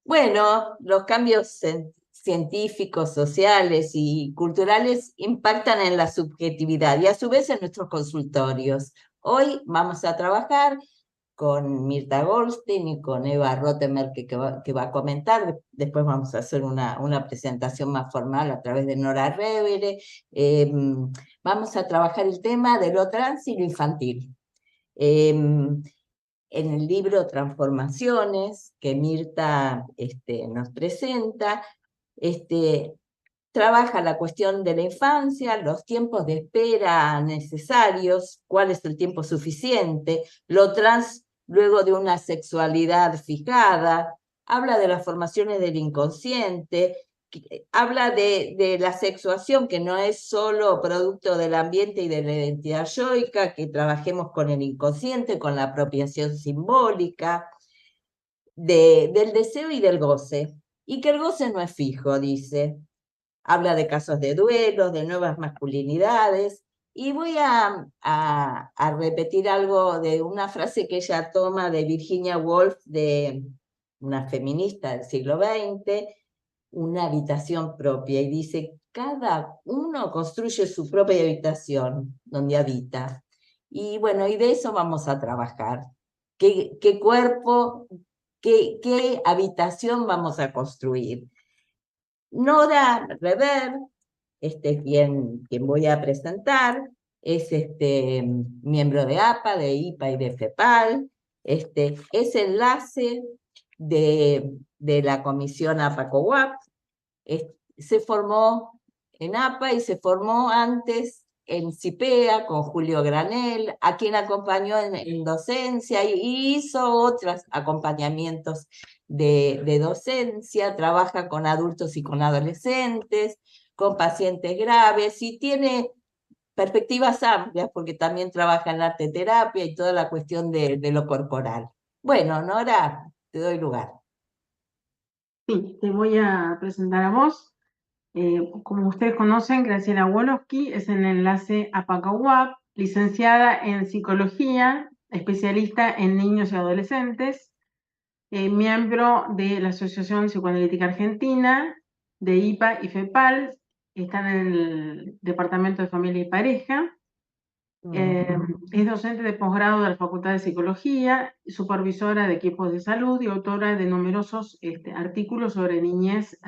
Bueno, los cambios científicos, sociales y culturales impactan en la subjetividad y a su vez en nuestros consultorios. Hoy vamos a trabajar con Mirta Goldstein y con Eva Rottenberg que va a comentar. Después vamos a hacer una presentación más formal a través de Nora Revere. Vamos a trabajar el tema de lo trans y lo infantil. En el libro Transformaciones, que Mirta nos presenta, trabaja la cuestión de la infancia, los tiempos de espera necesarios, cuál es el tiempo suficiente, lo trans luego de una sexualidad fijada, habla de las formaciones del inconsciente, habla de la sexuación, que no es solo producto del ambiente y de la identidad yoica, que trabajemos con el inconsciente, con la apropiación simbólica, del deseo y del goce, y que el goce no es fijo, dice. Habla de casos de duelos, de nuevas masculinidades, y voy a repetir algo de una frase que ella toma de Virginia Woolf, de una feminista del siglo XX, una habitación propia, y dice, cada uno construye su propia habitación donde habita. Y bueno, y de eso vamos a trabajar. ¿Qué cuerpo, qué habitación vamos a construir? Nora Rever, quien voy a presentar, es miembro de APA, de IPA y de FEPAL, es enlace de la comisión APA-COWAP, se formó en APA y se formó antes en CIPEA con Julio Granel, a quien acompañó en docencia y hizo otros acompañamientos de docencia, trabaja con adultos y con adolescentes, con pacientes graves y tiene perspectivas amplias porque también trabaja en arte terapia y toda la cuestión de lo corporal. Bueno, Nora, te doy lugar. Sí, te voy a presentar a vos. Como ustedes conocen, Graciela Wolowski es en enlace APACA-UAP, licenciada en psicología, especialista en niños y adolescentes, miembro de la Asociación Psicoanalítica Argentina, de IPA y FEPAL, está en el Departamento de Familia y Pareja. Es docente de posgrado de la Facultad de Psicología, supervisora de equipos de salud y autora de numerosos artículos sobre niñez,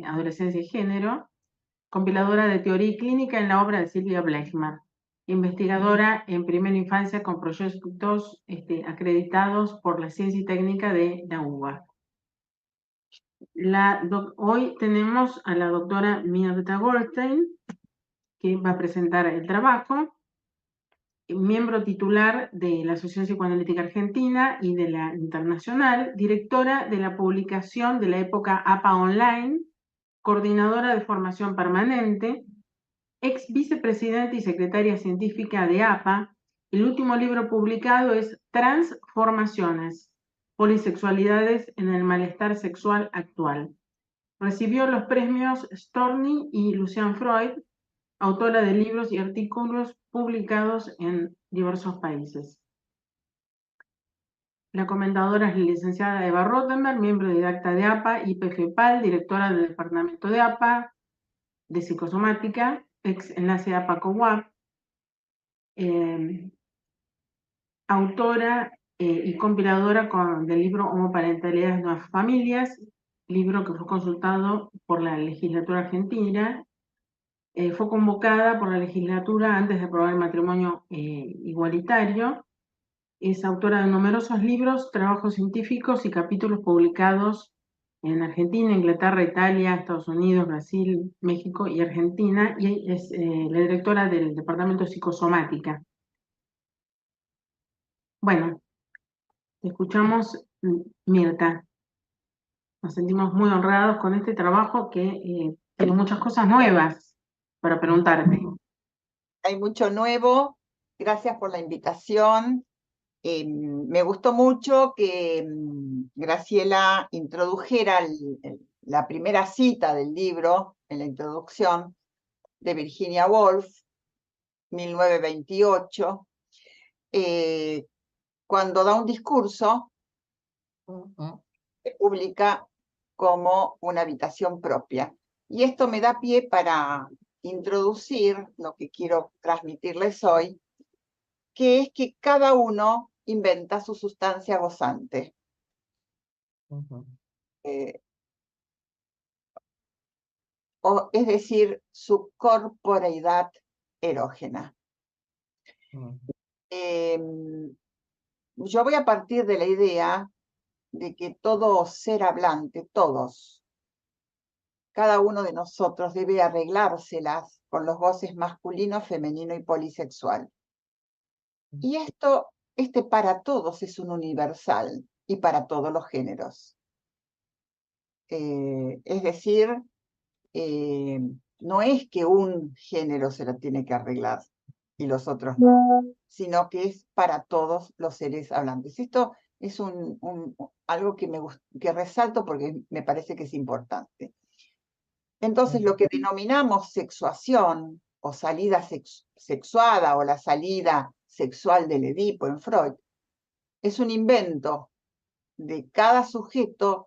adolescencia y género, compiladora de teoría y clínica en la obra de Silvia Blechman, investigadora en primera infancia con proyectos acreditados por la ciencia y técnica de la UBA. Hoy tenemos a la doctora Mirta Goldstein, que va a presentar el trabajo, miembro titular de la Asociación Psicoanalítica Argentina y de la Internacional, directora de la publicación de la época APA Online, coordinadora de formación permanente, ex vicepresidenta y secretaria científica de APA. El último libro publicado es Transformaciones, polisexualidades en el malestar sexual actual. Recibió los premios Storni y Lucian Freud, autora de libros y artículos publicados en diversos países. La comentadora es la licenciada Eva Rottenberg, miembro didacta de APA y PFPAL, directora del departamento de APA de psicosomática, ex enlace APA-COWAP, autora y compiladora del libro Homoparentalidad de Nuevas Familias, libro que fue consultado por la legislatura argentina. Fue convocada por la legislatura antes de aprobar el matrimonio igualitario. Es autora de numerosos libros, trabajos científicos y capítulos publicados en Argentina, Inglaterra, Italia, Estados Unidos, Brasil, México y Argentina, y es la directora del Departamento de Psicosomática. Bueno, te escuchamos, Mirta. Nos sentimos muy honrados con este trabajo que tiene muchas cosas nuevas para preguntarte. Hay mucho nuevo. Gracias por la invitación. Me gustó mucho que Graciela introdujera la primera cita del libro en la introducción de Virginia Woolf, 1928, cuando da un discurso que publica como una habitación propia. Y esto me da pie para introducir lo que quiero transmitirles hoy, que es que cada uno inventa su sustancia gozante. Es decir, su corporeidad erógena. Yo voy a partir de la idea de que todo ser hablante, todos, cada uno de nosotros debe arreglárselas con los goces masculino, femenino y polisexual. Y este para todos es un universal y para todos los géneros. Es decir, no es que un género se la tiene que arreglar y los otros no, sino que es para todos los seres hablantes. Esto es algo que resalto porque me parece que es importante. Entonces, lo que denominamos sexuación o salida sexuada o la salida sexual del Edipo en Freud es un invento de cada sujeto,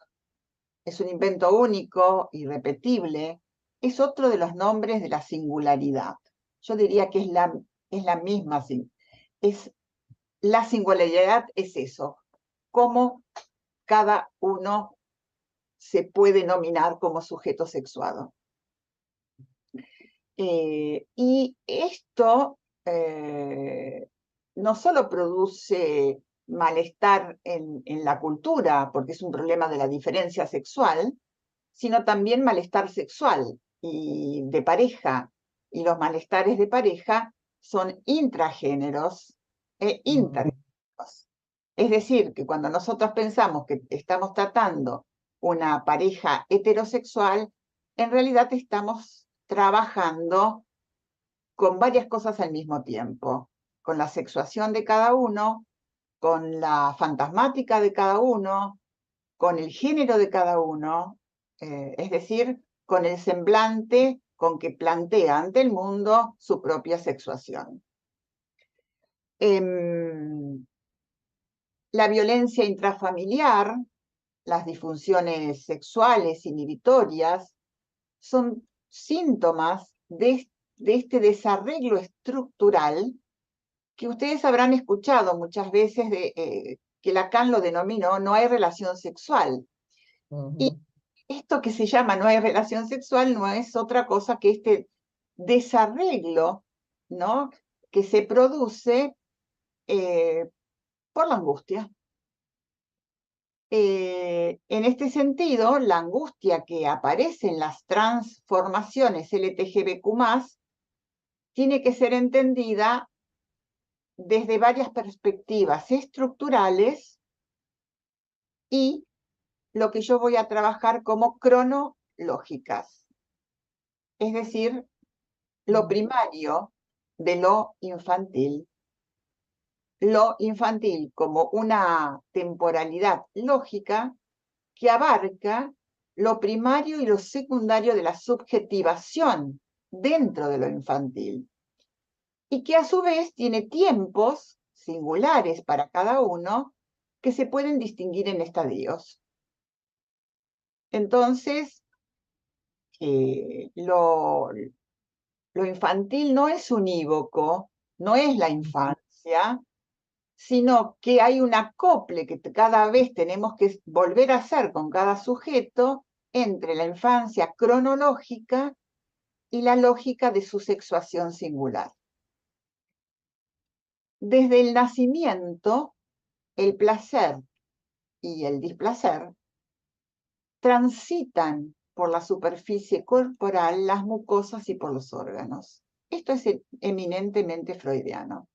es un invento único, irrepetible, es otro de los nombres de la singularidad. Yo diría que es la misma, la singularidad es eso, cómo cada uno se puede nominar como sujeto sexuado. Y esto no solo produce malestar en la cultura, porque es un problema de la diferencia sexual, sino también malestar sexual y de pareja. Y los malestares de pareja son intragéneros e intergéneros. Es decir, que cuando nosotros pensamos que estamos tratando una pareja heterosexual, en realidad estamos trabajando con varias cosas al mismo tiempo, con la sexuación de cada uno, con la fantasmática de cada uno, con el género de cada uno, es decir, con el semblante con que plantea ante el mundo su propia sexuación. La violencia intrafamiliar, las disfunciones sexuales inhibitorias, son síntomas de este desarreglo estructural que ustedes habrán escuchado muchas veces que Lacan lo denominó no hay relación sexual. Y esto que se llama no hay relación sexual no es otra cosa que este desarreglo, ¿no?, que se produce por la angustia. En este sentido, la angustia que aparece en las transformaciones LTGBQ+, tiene que ser entendida desde varias perspectivas estructurales y lo que yo voy a trabajar como cronológicas. Es decir, lo primario de lo infantil como una temporalidad lógica que abarca lo primario y lo secundario de la subjetivación dentro de lo infantil, y que a su vez tiene tiempos singulares para cada uno que se pueden distinguir en estadios. Entonces, lo infantil no es unívoco, no es la infancia, sino que hay un acople que cada vez tenemos que volver a hacer con cada sujeto entre la infancia cronológica y la lógica de su sexuación singular. Desde el nacimiento, el placer y el displacer transitan por la superficie corporal, las mucosas y por los órganos. Esto es eminentemente freudiano.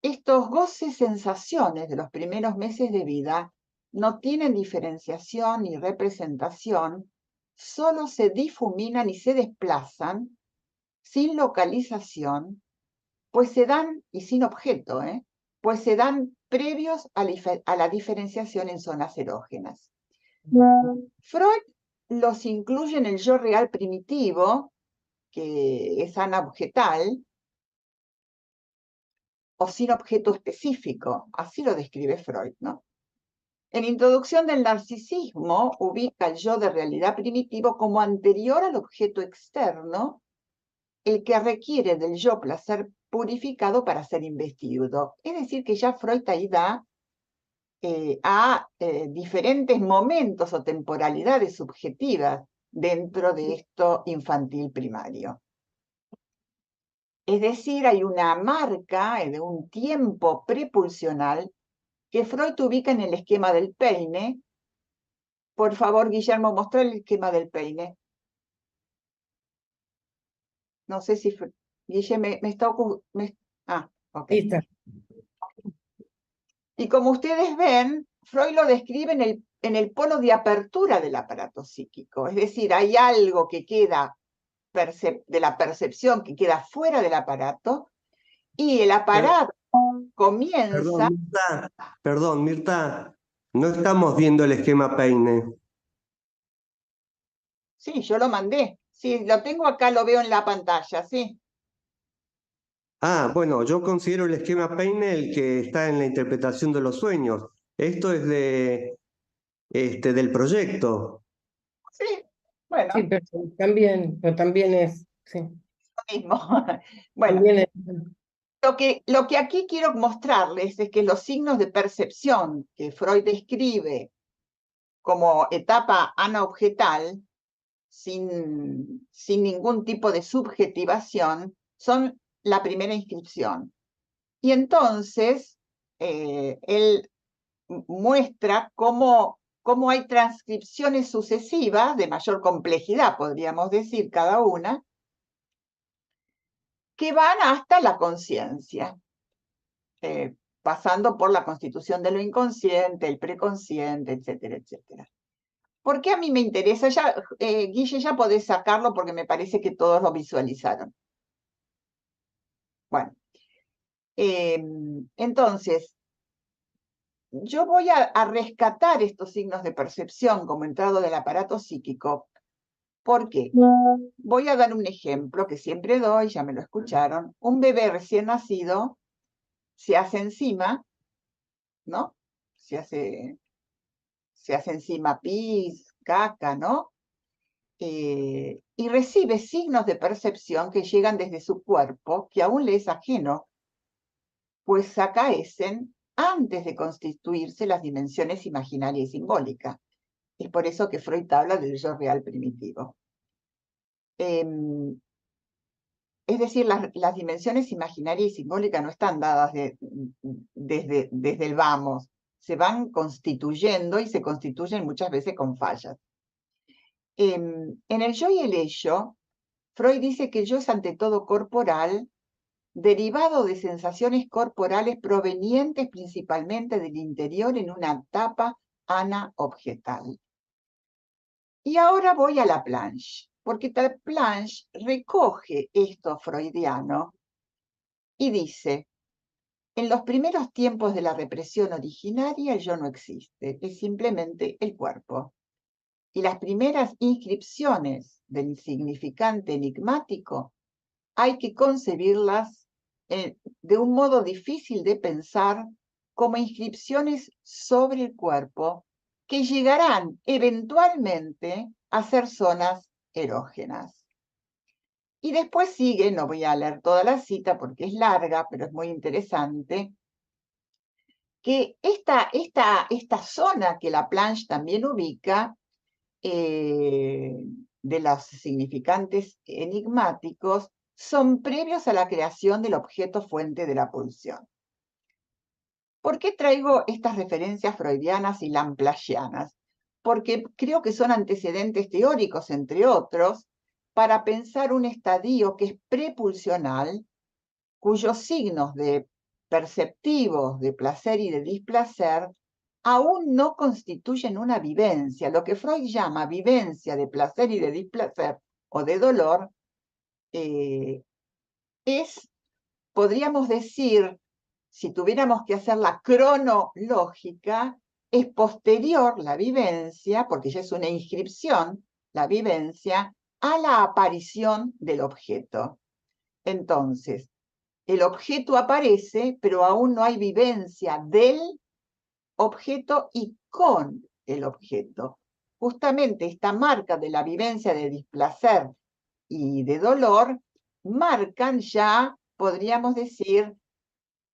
Estos goces sensaciones de los primeros meses de vida no tienen diferenciación ni representación, solo se difuminan y se desplazan sin localización, pues se dan, y sin objeto, pues se dan previos a la diferenciación en zonas erógenas. Freud los incluye en el yo real primitivo, que es anabjetal, o sin objeto específico, así lo describe Freud, ¿no? En Introducción del narcisismo, ubica el yo de realidad primitivo como anterior al objeto externo, el que requiere del yo placer purificado para ser investido. Es decir, que ya Freud ahí da a diferentes momentos o temporalidades subjetivas dentro de esto infantil primario. Es decir, hay una marca de un tiempo prepulsional que Freud ubica en el esquema del peine. Por favor, Guillermo, mostra el esquema del peine. No sé si Guillermo me está ocurriendo. Ok. Listo. Y como ustedes ven, Freud lo describe en el polo de apertura del aparato psíquico. Es decir, hay algo que queda de la percepción que queda fuera del aparato y el aparato comienza. Perdón, Mirta, no estamos viendo el esquema peine. Sí, yo lo mandé. Sí, lo tengo acá, lo veo en la pantalla, sí. Ah, bueno, yo considero el esquema peine el que está en la interpretación de los sueños. Esto es del proyecto. Sí, bueno, Sí, pero también es, sí, lo mismo. Bueno, también es. lo que aquí quiero mostrarles es que los signos de percepción que Freud describe como etapa anaobjetal, sin ningún tipo de subjetivación, son la primera inscripción. Y entonces, él muestra cómo hay transcripciones sucesivas de mayor complejidad, podríamos decir, cada una, que van hasta la conciencia, pasando por la constitución de lo inconsciente, el preconsciente, etcétera, etcétera. ¿Por qué a mí me interesa? Ya, Guille, ya podés sacarlo porque me parece que todos lo visualizaron. Bueno, entonces, yo voy a rescatar estos signos de percepción como entrado del aparato psíquico. ¿Por qué? Voy a dar un ejemplo que siempre doy, ya me lo escucharon. Un bebé recién nacido se hace encima, ¿no? Se hace encima pis, caca, ¿no? Y recibe signos de percepción que llegan desde su cuerpo, que aún le es ajeno, pues acaecen antes de constituirse las dimensiones imaginaria y simbólica. Es por eso que Freud habla del yo real primitivo. Es decir, las dimensiones imaginaria y simbólica no están dadas desde el vamos, se van constituyendo y se constituyen muchas veces con fallas. En el yo y el ello, Freud dice que el yo es ante todo corporal, derivado de sensaciones corporales provenientes principalmente del interior en una etapa anaobjetal. Y ahora voy a la planche, porque la planche recoge esto freudiano y dice, en los primeros tiempos de la represión originaria el yo no existe, es simplemente el cuerpo. Y las primeras inscripciones del significante enigmático hay que concebirlas de un modo difícil de pensar como inscripciones sobre el cuerpo que llegarán eventualmente a ser zonas erógenas. Y después sigue, no voy a leer toda la cita porque es larga, pero es muy interesante, que esta zona que la Planche también ubica, de los significantes enigmáticos, son previos a la creación del objeto fuente de la pulsión. ¿Por qué traigo estas referencias freudianas y lamplachianas? Porque creo que son antecedentes teóricos, entre otros, para pensar un estadio que es prepulsional, cuyos signos perceptivos de placer y de displacer aún no constituyen una vivencia. Lo que Freud llama vivencia de placer y de displacer o de dolor podríamos decir, si tuviéramos que hacer la cronológica, es posterior la vivencia, porque ya es una inscripción, la vivencia, a la aparición del objeto. Entonces, el objeto aparece, pero aún no hay vivencia del objeto y con el objeto. Justamente esta marca de la vivencia de displacer y de dolor marcan ya, podríamos decir,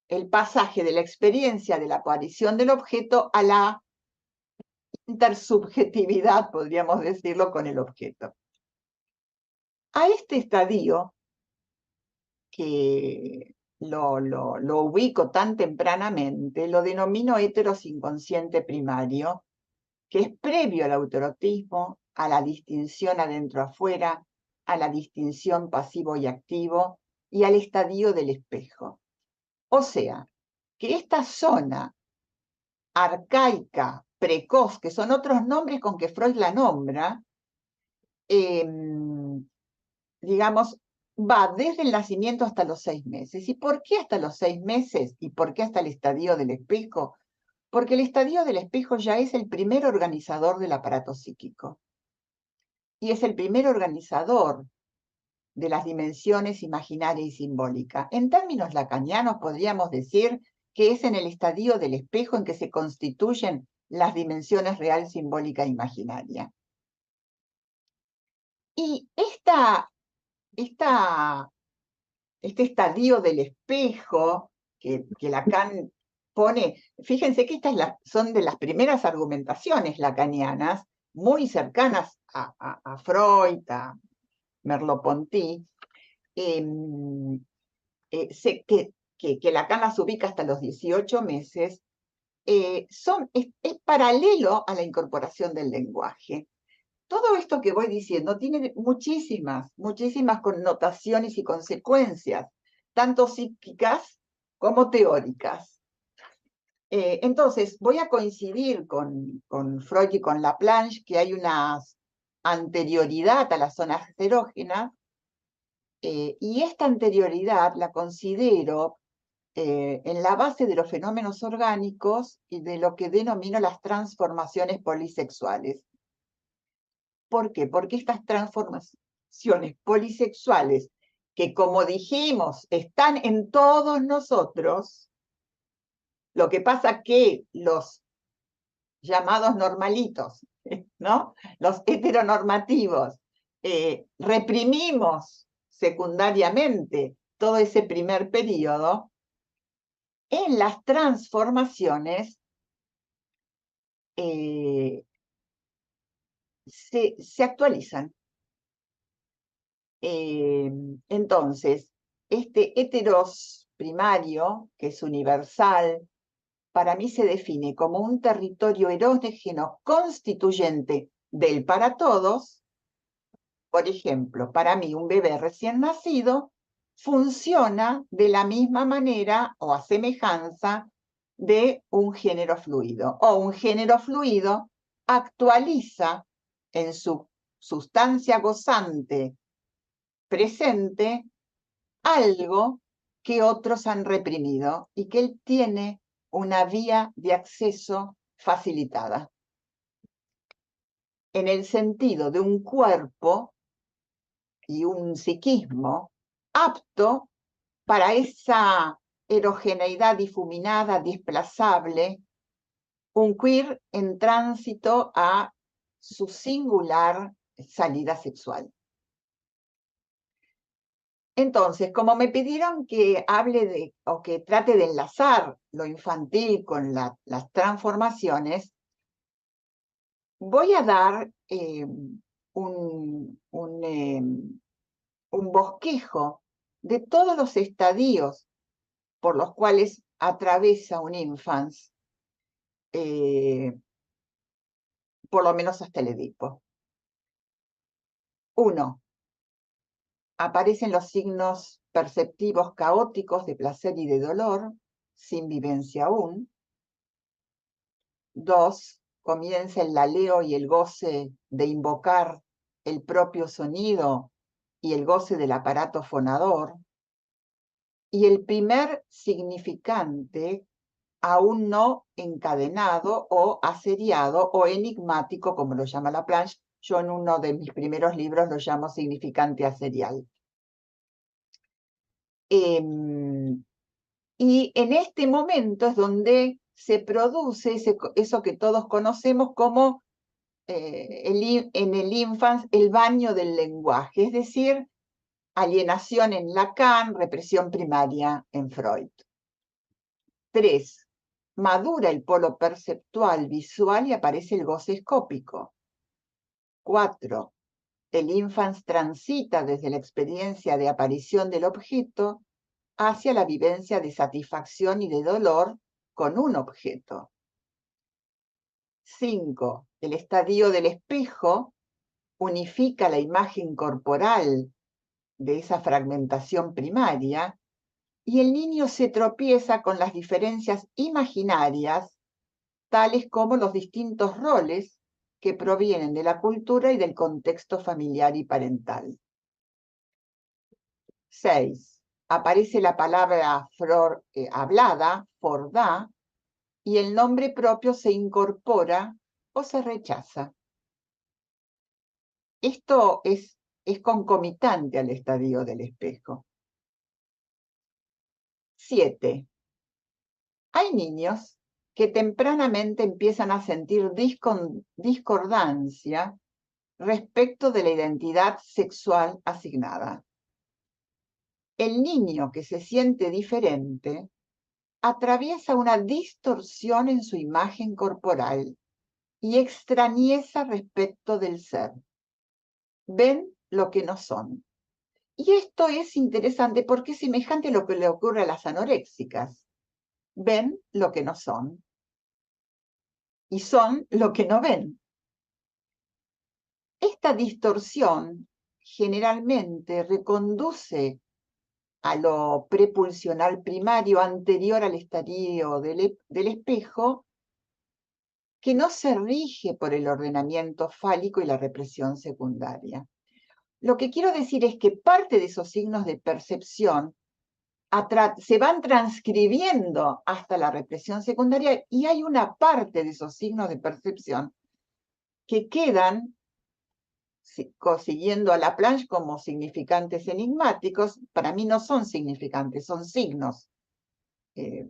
el pasaje de la experiencia de la aparición del objeto a la intersubjetividad, podríamos decirlo, con el objeto. A este estadio, que lo ubico tan tempranamente, lo denomino heteros inconsciente primario, que es previo al autoerotismo, a la distinción adentro-afuera, a la distinción pasivo y activo, y al estadio del espejo. O sea, que esta zona arcaica, precoz, que son otros nombres con que Freud la nombra, digamos, va desde el nacimiento hasta los 6 meses. ¿Y por qué hasta los 6 meses? ¿Y por qué hasta el estadio del espejo? Porque el estadio del espejo ya es el primer organizador del aparato psíquico. Y es el primer organizador de las dimensiones imaginaria y simbólica. En términos lacanianos podríamos decir que es en el estadio del espejo en que se constituyen las dimensiones real, simbólica e imaginaria. Y este estadio del espejo que Lacan pone, fíjense que estas son de las primeras argumentaciones lacanianas, muy cercanas a Freud, a Merleau-Ponty, que Lacan las ubica hasta los 18 meses, es paralelo a la incorporación del lenguaje. Todo esto que voy diciendo tiene muchísimas connotaciones y consecuencias, tanto psíquicas como teóricas. Entonces, voy a coincidir con Freud y con Laplanche que hay una anterioridad a las zonas erógenas, y esta anterioridad la considero en la base de los fenómenos orgánicos y de lo que denomino las transformaciones polisexuales. ¿Por qué? Porque estas transformaciones polisexuales, que como dijimos, están en todos nosotros, lo que pasa que los llamados normalitos, ¿no? Los heteronormativos, reprimimos secundariamente todo ese primer periodo, en las transformaciones se actualizan. Entonces, este heteros primario, que es universal, para mí se define como un territorio erógeno constituyente del para todos. Por ejemplo, para mí un bebé recién nacido funciona de la misma manera o a semejanza de un género fluido, o un género fluido actualiza en su sustancia gozante presente algo que otros han reprimido y que él tiene una vía de acceso facilitada. En el sentido de un cuerpo y un psiquismo apto para esa erogeneidad difuminada, desplazable, un queer en tránsito a su singular salida sexual. Entonces, como me pidieron que hable o que trate de enlazar lo infantil con las transformaciones, voy a dar un bosquejo de todos los estadios por los cuales atraviesa un infans, por lo menos hasta el Edipo. 1. Aparecen los signos perceptivos caóticos de placer y de dolor, sin vivencia aún. 2. Comienza el laleo y el goce de invocar el propio sonido y el goce del aparato fonador. Y el primer significante aún no encadenado o aseriado o enigmático, como lo llama Laplanche. Yo en uno de mis primeros libros lo llamo significante aserial. Y en este momento es donde se produce eso que todos conocemos como en el infans el baño del lenguaje, es decir, alienación en Lacan, represión primaria en Freud. 3. Madura el polo perceptual visual y aparece el goce escópico. 4. El infans transita desde la experiencia de aparición del objeto hacia la vivencia de satisfacción y de dolor con un objeto. 5. El estadio del espejo unifica la imagen corporal de esa fragmentación primaria y el niño se tropieza con las diferencias imaginarias, tales como los distintos roles que provienen de la cultura y del contexto familiar y parental. 6. Aparece la palabra hablada, fordá, y el nombre propio se incorpora o se rechaza. Esto es concomitante al estadio del espejo. 7. Hay niños que tempranamente empiezan a sentir discordancia respecto de la identidad sexual asignada. El niño que se siente diferente atraviesa una distorsión en su imagen corporal y extrañeza respecto del ser. Ven lo que no son. Y esto es interesante porque es semejante a lo que le ocurre a las anoréxicas. Ven lo que no son y son lo que no ven. Esta distorsión generalmente reconduce a lo prepulsional primario anterior al estadio del espejo, que no se rige por el ordenamiento fálico y la represión secundaria. Lo que quiero decir es que parte de esos signos de percepción se van transcribiendo hasta la represión secundaria y hay una parte de esos signos de percepción que quedan siguiendo a Laplanche como significantes enigmáticos. Para mí no son significantes, son signos.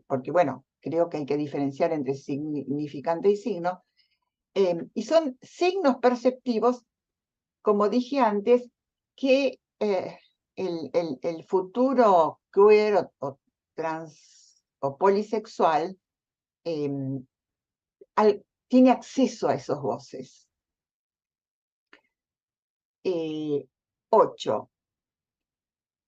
Porque, bueno, creo que hay que diferenciar entre significante y signo. Y son signos perceptivos, como dije antes, que el futuro queer o trans o polisexual tiene acceso a esos goces. 8.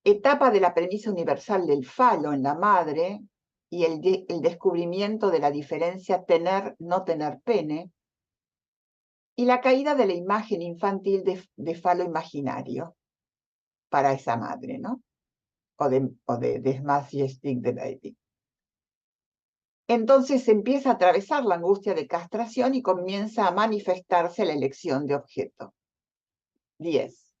Etapa de la premisa universal del falo en la madre y el descubrimiento de la diferencia tener-no tener pene, y la caída de la imagen infantil de falo imaginario para esa madre, ¿no? O de Smash-Stick the Baby. Entonces empieza a atravesar la angustia de castración y comienza a manifestarse la elección de objeto. 10.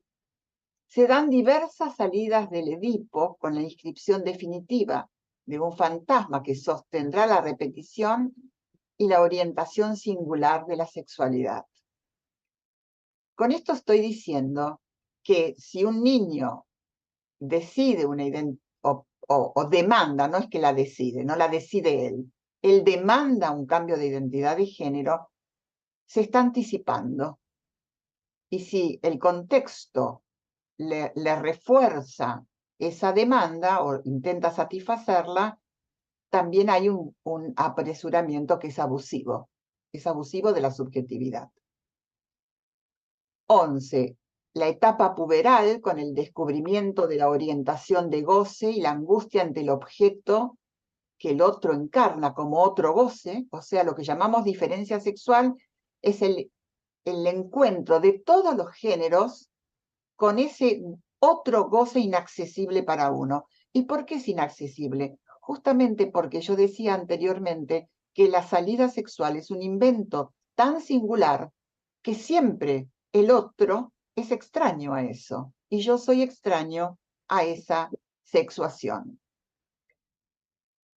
Se dan diversas salidas del Edipo con la inscripción definitiva de un fantasma que sostendrá la repetición y la orientación singular de la sexualidad. Con esto estoy diciendo que si un niño decide una identidad o demanda, no es que la decide, no la decide él demanda un cambio de identidad de género, se está anticipando. Y si el contexto le refuerza esa demanda o intenta satisfacerla, también hay un apresuramiento que es abusivo de la subjetividad. 11. La etapa puberal con el descubrimiento de la orientación de goce y la angustia ante el objeto que el otro encarna como otro goce, o sea, lo que llamamos diferencia sexual, es el encuentro de todos los géneros con ese otro goce inaccesible para uno. ¿Y por qué es inaccesible? Justamente porque yo decía anteriormente que la salida sexual es un invento tan singular que siempre el otro es extraño a eso, y yo soy extraño a esa sexuación.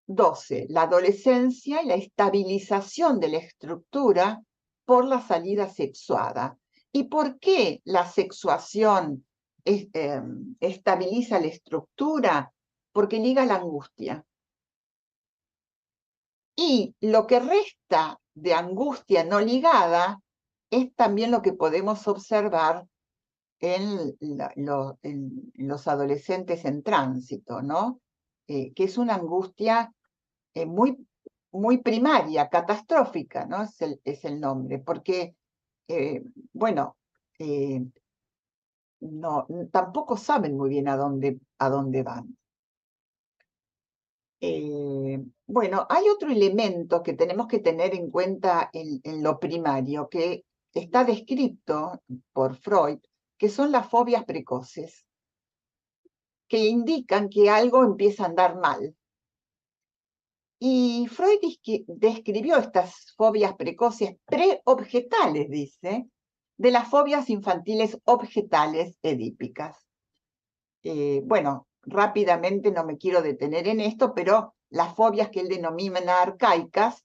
12. La adolescencia y la estabilización de la estructura por la salida sexuada. ¿Y por qué la sexuación estabiliza la estructura? Porque liga la angustia. Y lo que resta de angustia no ligada es también lo que podemos observar en los adolescentes en tránsito, ¿no? Que es una angustia muy, muy primaria, catastrófica, ¿no? Es el nombre, porque, bueno, no, tampoco saben muy bien a dónde van. Bueno, hay otro elemento que tenemos que tener en cuenta en lo primario, que está descrito por Freud, que son las fobias precoces, que indican que algo empieza a andar mal. Y Freud describió estas fobias precoces preobjetales, dice, de las fobias infantiles objetales edípicas. Bueno, rápidamente no me quiero detener en esto, pero las fobias que él denomina arcaicas,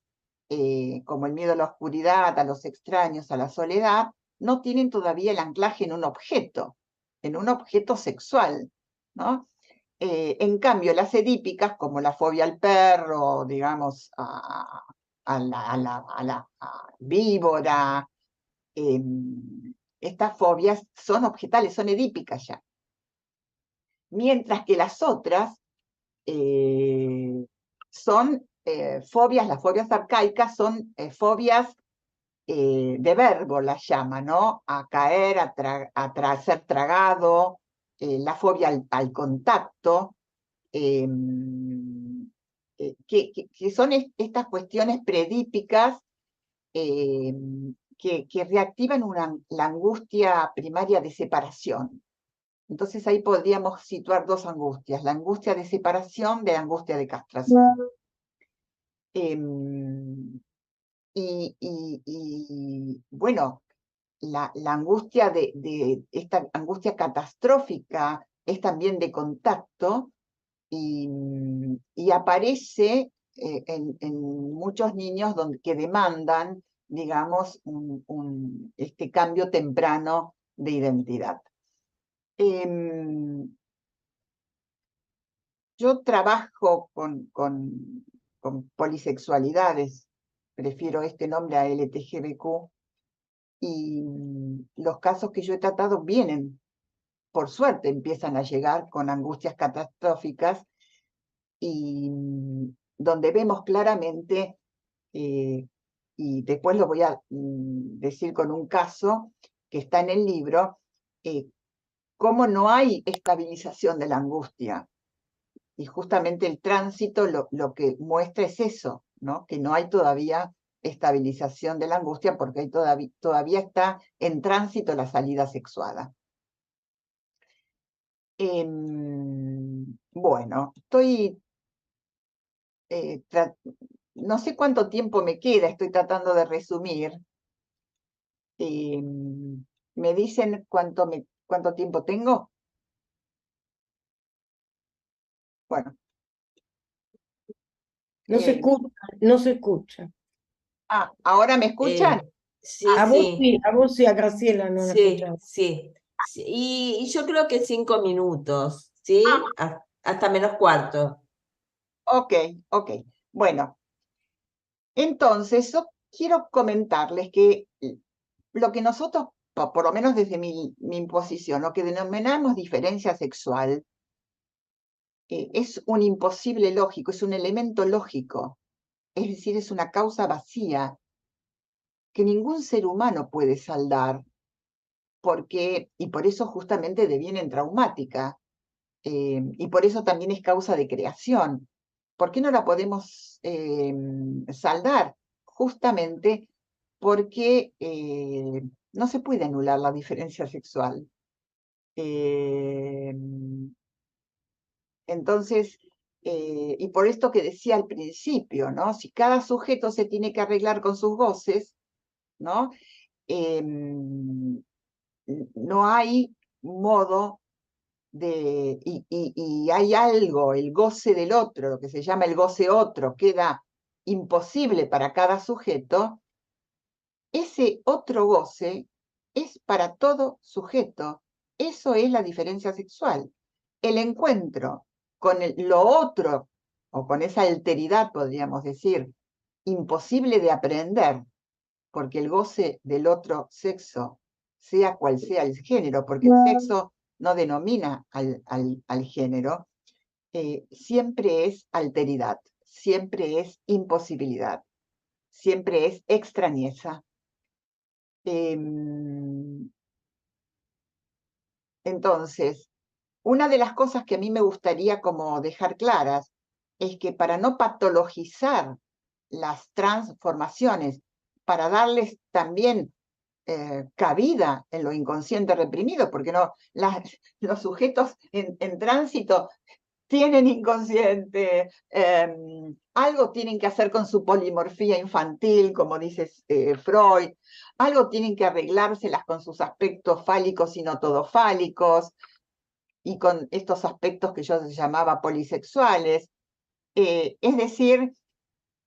como el miedo a la oscuridad, a los extraños, a la soledad, no tienen todavía el anclaje en un objeto sexual, ¿no? En cambio, las edípicas, como la fobia al perro, digamos, a la víbora, estas fobias son objetales, son edípicas ya. Mientras que las otras son fobias, las fobias arcaicas son fobias de verbo, las llama, ¿no? A caer, a ser tragado, la fobia al contacto, que son estas cuestiones predípicas que reactivan la angustia primaria de separación. Entonces ahí podríamos situar dos angustias, la angustia de separación de la angustia de castración. Bueno, la angustia de esta angustia catastrófica es también de contacto y aparece en muchos niños que demandan, digamos, este cambio temprano de identidad. Yo trabajo con polisexualidades, prefiero este nombre a LTGBQ, y los casos que yo he tratado vienen, por suerte, empiezan a llegar con angustias catastróficas y donde vemos claramente, y después lo voy a decir con un caso que está en el libro, cómo no hay estabilización de la angustia. Y justamente el tránsito lo que muestra es eso, ¿no? Que no hay todavía estabilización de la angustia porque hay todavía está en tránsito la salida sexuada. Bueno, no sé cuánto tiempo me queda, estoy tratando de resumir. ¿Me dicen cuánto tiempo tengo? Bueno. No se escucha, no se escucha. ¿Ahora me escuchan? Sí, A vos sí, a Graciela no la escuchamos. Sí. Y yo creo que 5 minutos, ¿sí? Hasta menos cuarto. Ok. Bueno, entonces yo quiero comentarles que lo que nosotros, por lo menos desde mi posición, lo que denominamos diferencia sexual, es un imposible lógico, es un elemento lógico, es decir, es una causa vacía que ningún ser humano puede saldar, y por eso justamente deviene traumática, y por eso también es causa de creación. ¿Por qué no la podemos saldar? Justamente porque no se puede anular la diferencia sexual. Entonces, y por esto que decía al principio, ¿no? Si cada sujeto se tiene que arreglar con sus goces, ¿no? No hay modo y hay algo, el goce del otro, lo que se llama el goce otro, queda imposible para cada sujeto, ese otro goce es para todo sujeto. Eso es la diferencia sexual. El encuentro con lo otro, o con esa alteridad, podríamos decir, imposible de aprender, porque el goce del otro sexo, sea cual sea el género, porque el sexo no denomina al género, siempre es alteridad, siempre es imposibilidad, siempre es extrañeza. Entonces, una de las cosas que a mí me gustaría como dejar claras es que para no patologizar las transformaciones, para darles también cabida en lo inconsciente reprimido, porque no, los sujetos en tránsito tienen inconsciente, algo tienen que hacer con su polimorfía infantil, como dice Freud, algo tienen que arreglárselas con sus aspectos fálicos y no todofálicos, y con estos aspectos que yo llamaba polisexuales. Es decir,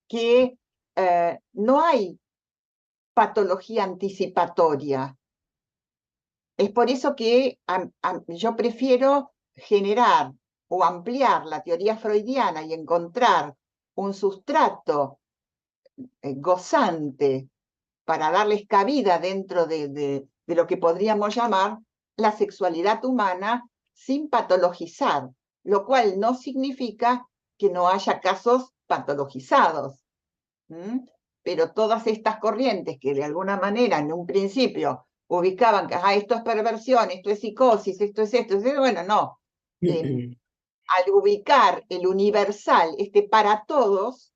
que no hay patología anticipatoria. Es por eso que yo prefiero generar o ampliar la teoría freudiana y encontrar un sustrato gozante para darles cabida dentro de lo que podríamos llamar la sexualidad humana sin patologizar, lo cual no significa que no haya casos patologizados. Pero todas estas corrientes que de alguna manera en un principio ubicaban que esto es perversión, esto es psicosis, esto es esto, bueno, no. Al ubicar el universal, para todos,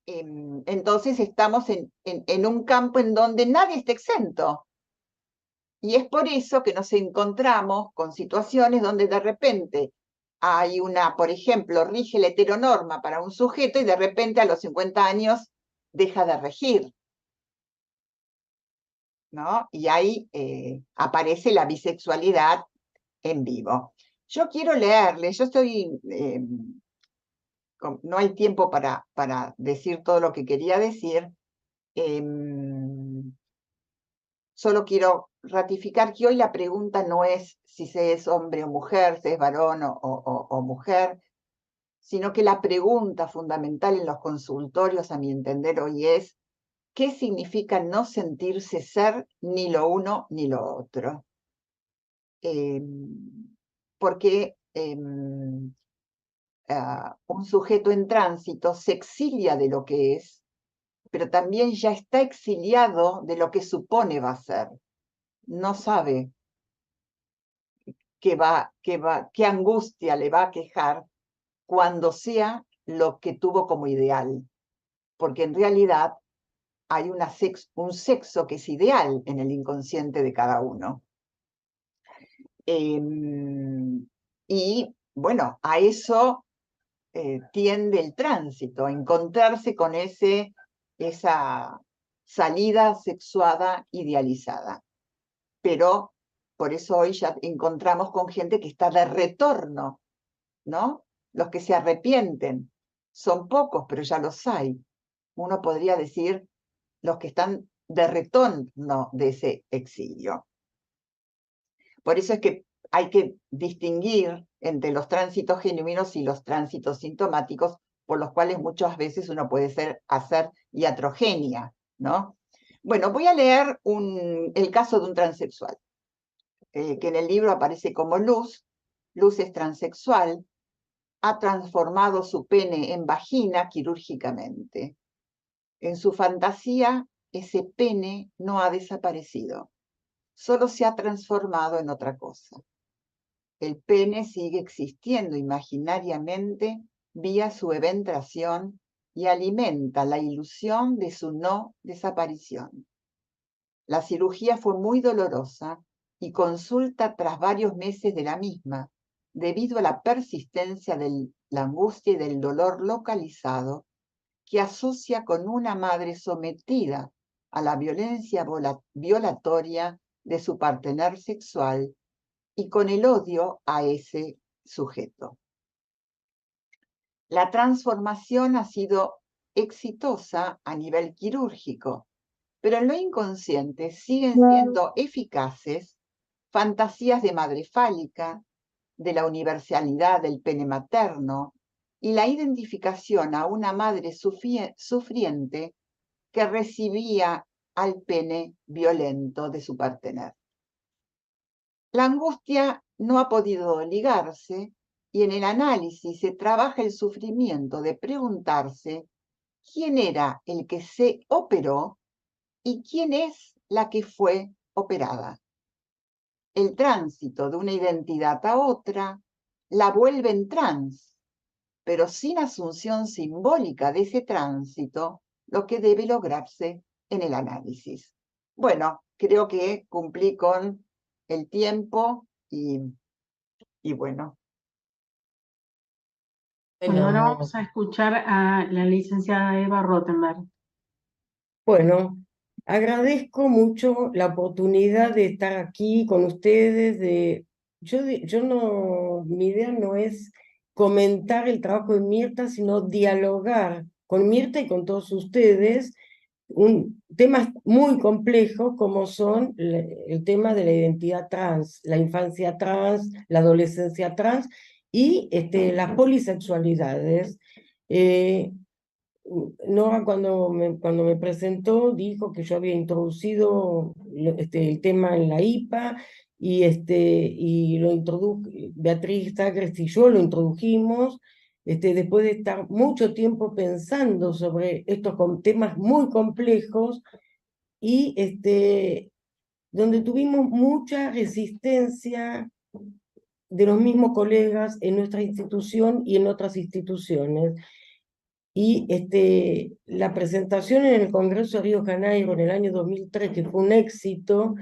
entonces estamos en un campo en donde nadie está exento. Y es por eso que nos encontramos con situaciones donde de repente hay por ejemplo, rige la heteronorma para un sujeto y de repente a los 50 años deja de regir, ¿no? Y ahí aparece la bisexualidad en vivo. Yo quiero leerle, yo estoy, no hay tiempo para decir todo lo que quería decir, solo quiero ratificar que hoy la pregunta no es si se es hombre o mujer, si es varón o mujer, sino que la pregunta fundamental en los consultorios, a mi entender hoy, es ¿qué significa no sentirse ser ni lo uno ni lo otro? Porque un sujeto en tránsito se exilia de lo que es, pero también ya está exiliado de lo que supone va a ser. No sabe qué angustia le va a quejar cuando sea lo que tuvo como ideal, porque en realidad hay un sexo que es ideal en el inconsciente de cada uno. Y bueno, a eso tiende el tránsito, a encontrarse con esa salida sexuada idealizada. Pero por eso hoy ya encontramos con gente que está de retorno, ¿no? Los que se arrepienten son pocos, pero ya los hay. Uno podría decir los que están de retorno de ese exilio. Por eso es que hay que distinguir entre los tránsitos genuinos y los tránsitos sintomáticos, por los cuales muchas veces uno puede hacer iatrogenia, ¿no? Bueno, voy a leer el caso de un transexual, que en el libro aparece como Luz. Luz es transexual, ha transformado su pene en vagina quirúrgicamente. En su fantasía, ese pene no ha desaparecido, solo se ha transformado en otra cosa. El pene sigue existiendo imaginariamente vía su eventración y alimenta la ilusión de su no desaparición. La cirugía fue muy dolorosa y consulta tras varios meses de la misma, debido a la persistencia de la angustia y del dolor localizado que asocia con una madre sometida a la violencia violatoria de su partener sexual y con el odio a ese sujeto. La transformación ha sido exitosa a nivel quirúrgico, pero en lo inconsciente siguen siendo eficaces fantasías de madre fálica, de la universalidad del pene materno y la identificación a una madre sufriente que recibía al pene violento de su partener. La angustia no ha podido ligarse y en el análisis se trabaja el sufrimiento de preguntarse quién era el que se operó y quién es la que fue operada. El tránsito de una identidad a otra la vuelven trans, pero sin asunción simbólica de ese tránsito, lo que debe lograrse en el análisis. Bueno, creo que cumplí con el tiempo y bueno. Bueno, ahora vamos a escuchar a la licenciada Eva Rottenberg. Bueno, agradezco mucho la oportunidad de estar aquí con ustedes. Yo no, mi idea no es comentar el trabajo de Mirta, sino dialogar con Mirta y con todos ustedes temas muy complejos como son el tema de la identidad trans, la infancia trans, la adolescencia trans y las polisexualidades. Nora cuando me presentó dijo que yo había introducido el tema en la IPA y lo introdujo Beatriz Sagres y yo lo introdujimos después de estar mucho tiempo pensando sobre estos temas muy complejos y donde tuvimos mucha resistencia de los mismos colegas en nuestra institución y en otras instituciones. Y la presentación en el Congreso de Río de Janeiro en el año 2003, que fue un éxito,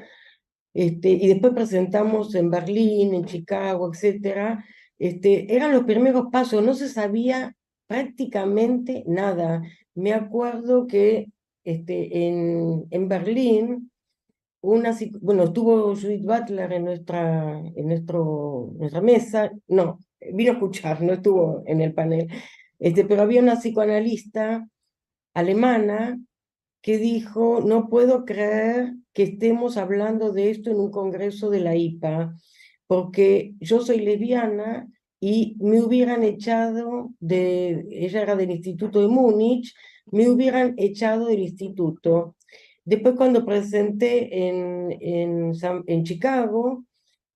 y después presentamos en Berlín, en Chicago, etcétera, eran los primeros pasos, no se sabía prácticamente nada. Me acuerdo que en Berlín, bueno, estuvo Judith Butler en nuestra mesa, no, vino a escuchar, no estuvo en el panel, pero había una psicoanalista alemana que dijo, no puedo creer que estemos hablando de esto en un congreso de la IPA, porque yo soy lesbiana y me hubieran echado ella era del Instituto de Múnich, me hubieran echado del instituto. Después cuando presenté en Chicago,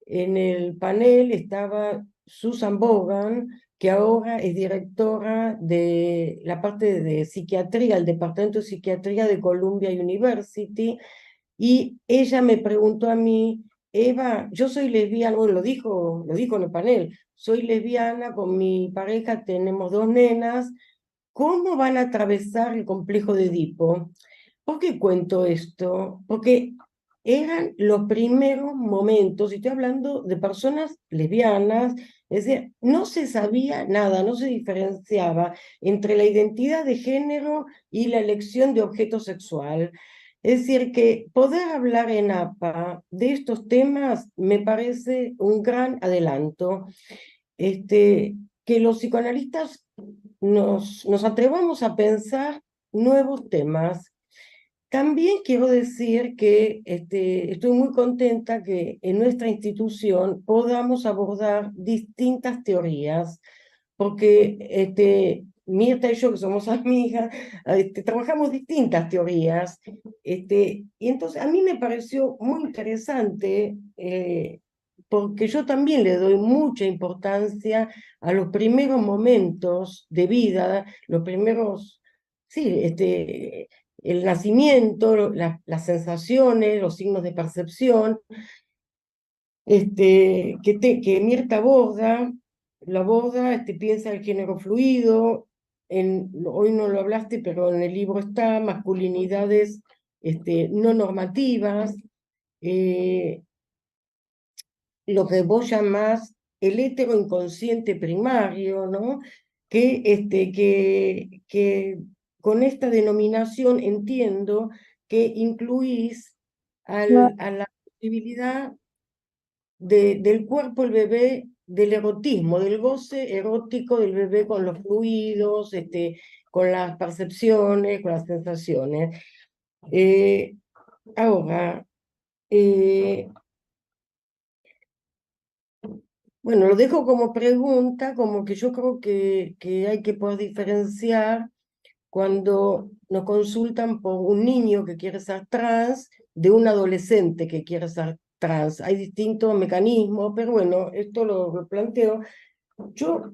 en el panel estaba Susan Bogan, que ahora es directora de la parte de psiquiatría, el departamento de psiquiatría de Columbia University, y ella me preguntó a mí, Eva, yo soy lesbiana, bueno, lo dijo en el panel, soy lesbiana, con mi pareja tenemos 2 nenas, ¿cómo van a atravesar el complejo de Edipo? ¿Por qué cuento esto? Porque eran los primeros momentos, y estoy hablando de personas lesbianas, es decir, no se sabía nada, no se diferenciaba entre la identidad de género y la elección de objeto sexual. Es decir, que poder hablar en APA de estos temas me parece un gran adelanto. Que los psicoanalistas nos atrevamos a pensar nuevos temas. También quiero decir que estoy muy contenta que en nuestra institución podamos abordar distintas teorías, porque Mirta y yo, que somos amigas, trabajamos distintas teorías, y entonces a mí me pareció muy interesante, porque yo también le doy mucha importancia a los primeros momentos de vida, los primeros, sí, el nacimiento, las sensaciones, los signos de percepción, que Mirta aborda, piensa el género fluido, hoy no lo hablaste, pero en el libro está, masculinidades no normativas, lo que vos llamás el heteroinconsciente primario, ¿no? Que con esta denominación entiendo que incluís a la posibilidad del cuerpo del bebé, del erotismo, del goce erótico del bebé con los fluidos, con las percepciones, con las sensaciones. Ahora, Bueno, lo dejo como pregunta, como que yo creo que hay que poder diferenciar cuando nos consultan por un niño que quiere ser trans de un adolescente que quiere ser trans. Hay distintos mecanismos, pero bueno, esto lo planteo. Yo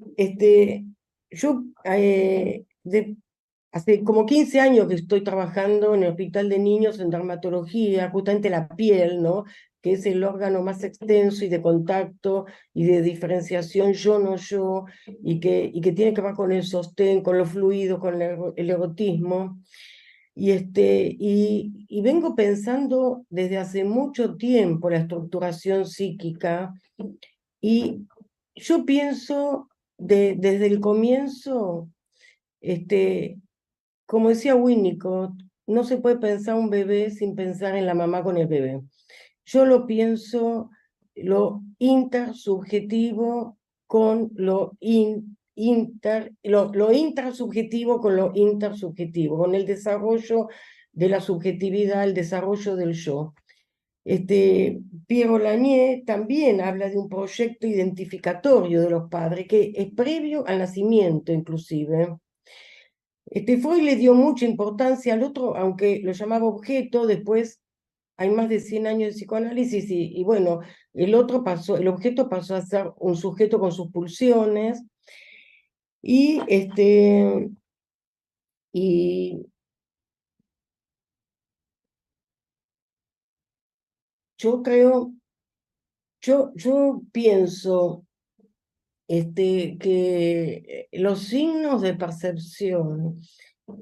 hace como 15 años que estoy trabajando en el hospital de niños en dermatología, justamente la piel, ¿no? Que es el órgano más extenso y de contacto y de diferenciación yo, no yo, y que tiene que ver con el sostén, con los fluidos, con el erotismo. Y vengo pensando desde hace mucho tiempo la estructuración psíquica, y yo pienso desde el comienzo, como decía Winnicott, no se puede pensar un bebé sin pensar en la mamá con el bebé. Yo lo pienso lo intersubjetivo con lo intrasubjetivo con lo intersubjetivo, con el desarrollo de la subjetividad, el desarrollo del yo. Piero Lanier también habla de un proyecto identificatorio de los padres que es previo al nacimiento, inclusive. Freud le dio mucha importancia al otro, aunque lo llamaba objeto. Después hay más de 100 años de psicoanálisis y bueno, el objeto pasó a ser un sujeto con sus pulsiones, y, y yo pienso que los signos de percepción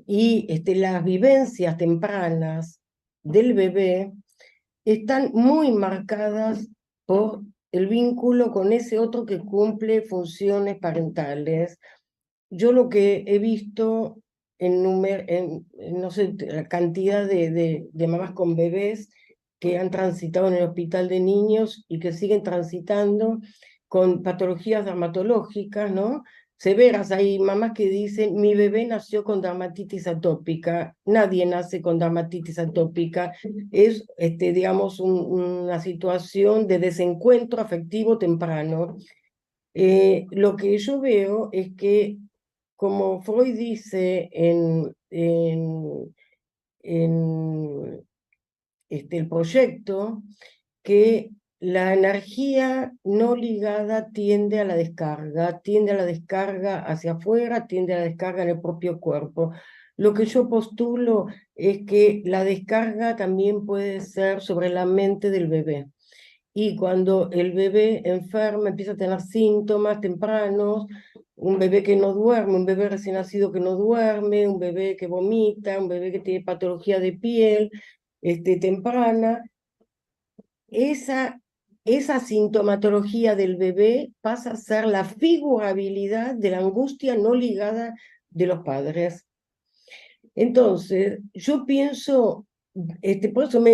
y las vivencias tempranas del bebé están muy marcadas por el vínculo con ese otro que cumple funciones parentales. Yo lo que he visto no sé, la cantidad de mamás con bebés que han transitado en el hospital de niños y que siguen transitando con patologías dermatológicas, ¿no? Severas. Hay mamás que dicen, mi bebé nació con dermatitis atópica. Nadie nace con dermatitis atópica. Es, digamos, una situación de desencuentro afectivo temprano. Lo que yo veo es que, como Freud dice en el proyecto, que la energía no ligada tiende a la descarga hacia afuera, tiende a la descarga en el propio cuerpo. Lo que yo postulo es que la descarga también puede ser sobre la mente del bebé. Y cuando el bebé enferma, empieza a tener síntomas tempranos, un bebé que no duerme, un bebé recién nacido que no duerme, un bebé que vomita, un bebé que tiene patología de piel temprana, esa sintomatología del bebé pasa a ser la figurabilidad de la angustia no ligada de los padres. Entonces, yo pienso, por eso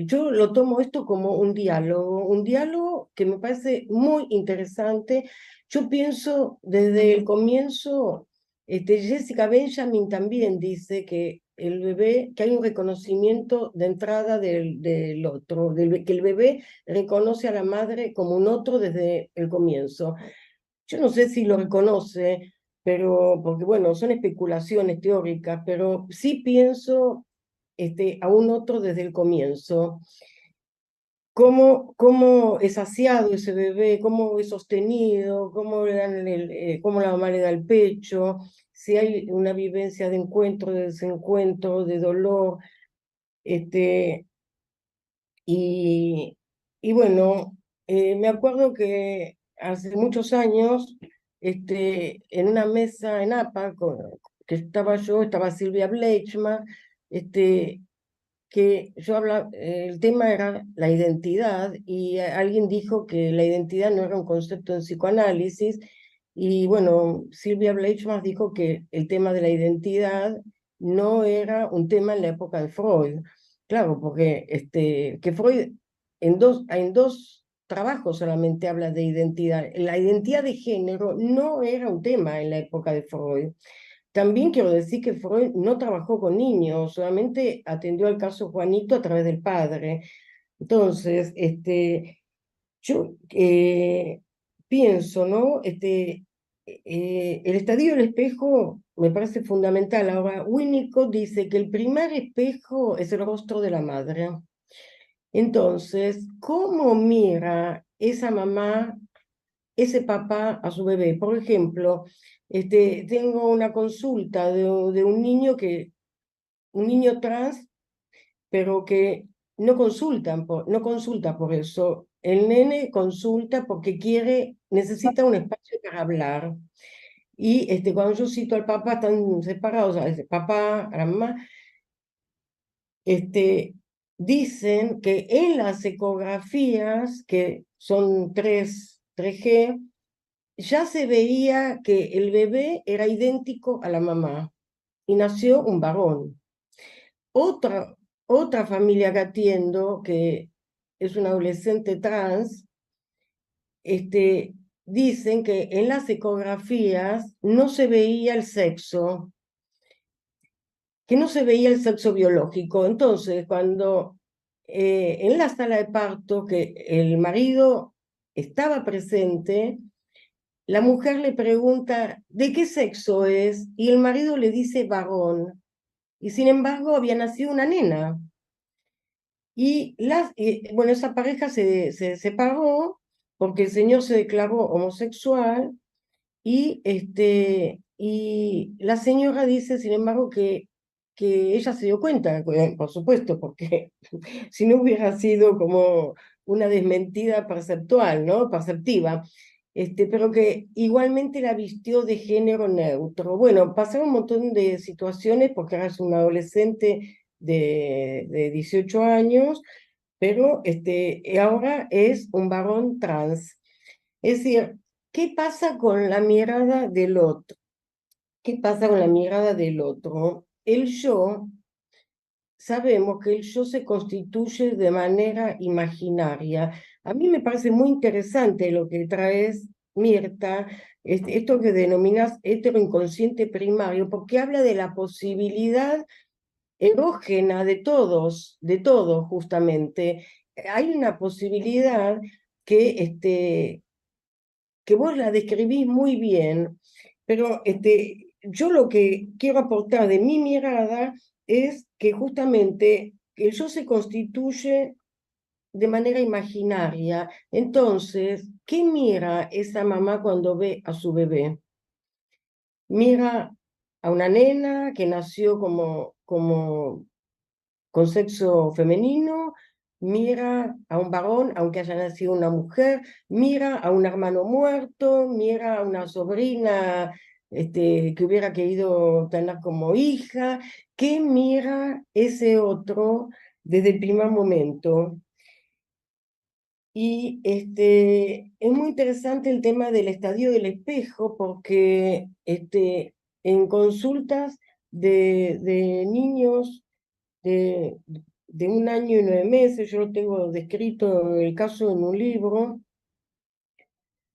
yo lo tomo esto como un diálogo que me parece muy interesante. Yo pienso desde el comienzo, Jessica Benjamin también dice que el bebé, que hay un reconocimiento de entrada del otro, que el bebé reconoce a la madre como un otro desde el comienzo. Yo no sé si lo reconoce, pero, porque bueno, son especulaciones teóricas, pero sí pienso a un otro desde el comienzo. ¿Cómo es saciado ese bebé? ¿Cómo es sostenido? ¿Cómo la mamá le da el pecho? Si hay una vivencia de encuentro, de desencuentro, de dolor. Y, y bueno, me acuerdo que hace muchos años, en una mesa en APA, que estaba Silvia Bleichman, que yo hablaba, el tema era la identidad, y alguien dijo que la identidad no era un concepto en psicoanálisis, y bueno, Silvia Bleichman dijo que el tema de la identidad no era un tema en la época de Freud. Claro, porque que Freud en dos trabajos solamente habla de identidad. La identidad de género no era un tema en la época de Freud. También quiero decir que Freud no trabajó con niños, solamente atendió al caso Juanito a través del padre. Entonces, yo pienso, ¿no? El estadio del espejo me parece fundamental. Ahora, Winnicott dice que el primer espejo es el rostro de la madre. Entonces, ¿cómo mira esa mamá, ese papá a su bebé? Por ejemplo, tengo una consulta de un niño trans, pero que no consulta por eso. El nene consulta porque necesita un espacio para hablar. Y cuando yo cito al papá, están separados, al papá, a la mamá, dicen que en las ecografías, que son 3G, ya se veía que el bebé era idéntico a la mamá y nació un varón. Otra familia que atiendo, que es una adolescente trans, dicen que en las ecografías no se veía el sexo, biológico. Entonces, cuando en la sala de parto, que el marido estaba presente, la mujer le pregunta ¿de qué sexo es? Y el marido le dice varón. Y sin embargo había nacido una nena. Y bueno, esa pareja se separó porque el señor se declaró homosexual y la señora dice, sin embargo, que ella se dio cuenta, por supuesto, porque si no hubiera sido como una desmentida perceptual, ¿no? Perceptiva, pero que igualmente la vistió de género neutro. Bueno, pasaron un montón de situaciones porque ahora es un adolescente de 18 años, pero ahora es un varón trans. Es decir, ¿qué pasa con la mirada del otro? ¿Qué pasa con la mirada del otro? El yo, sabemos que el yo se constituye de manera imaginaria. A mí me parece muy interesante lo que traes, Mirta, esto que denominas heteroinconsciente primario, porque habla de la posibilidad erógena de todos justamente. Hay una posibilidad que vos la describís muy bien, pero yo lo que quiero aportar de mi mirada es que justamente el yo se constituye de manera imaginaria. Entonces, ¿qué mira esa mamá cuando ve a su bebé? Mira a una nena que nació con sexo femenino, mira a un varón, aunque haya nacido una mujer, mira a un hermano muerto, mira a una sobrina que hubiera querido tener como hija. ¿Qué mira ese otro desde el primer momento? Y es muy interesante el tema del estadio del espejo, porque en consultas de niños de 1 año y 9 meses, yo lo tengo descrito el caso en un libro,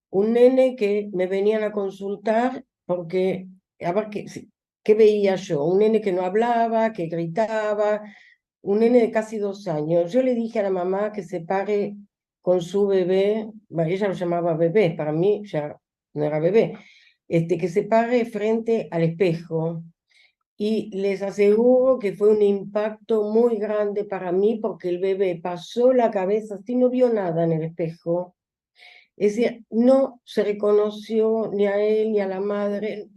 un nene que me venían a consultar porque, a ver qué veía yo, un nene que no hablaba, que gritaba, un nene de casi 2 años. Yo le dije a la mamá que se pare con su bebé, bueno, ella lo llamaba bebé, para mí ya no era bebé, que se pare frente al espejo. Y les aseguro que fue un impacto muy grande para mí porque el bebé pasó la cabeza, así no vio nada en el espejo. Es decir, no se reconoció ni a él ni a la madre,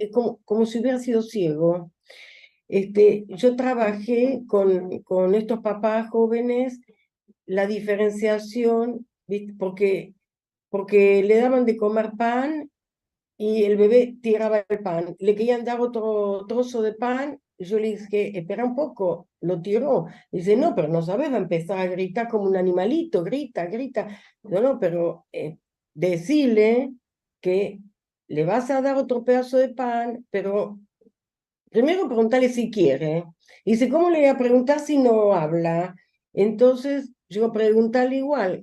como si hubiera sido ciego. Yo trabajé con estos papás jóvenes la diferenciación, ¿viste? Porque le daban de comer pan y el bebé tiraba el pan. Le querían dar otro trozo de pan, y yo le dije, espera un poco, lo tiró. Dice, no, pero no sabes, va a empezar a gritar como un animalito, grita, grita. No, pero decile que le vas a dar otro pedazo de pan, pero primero preguntarle si quiere. Dice, ¿cómo le voy a preguntar si no habla? Entonces, yo preguntarle igual.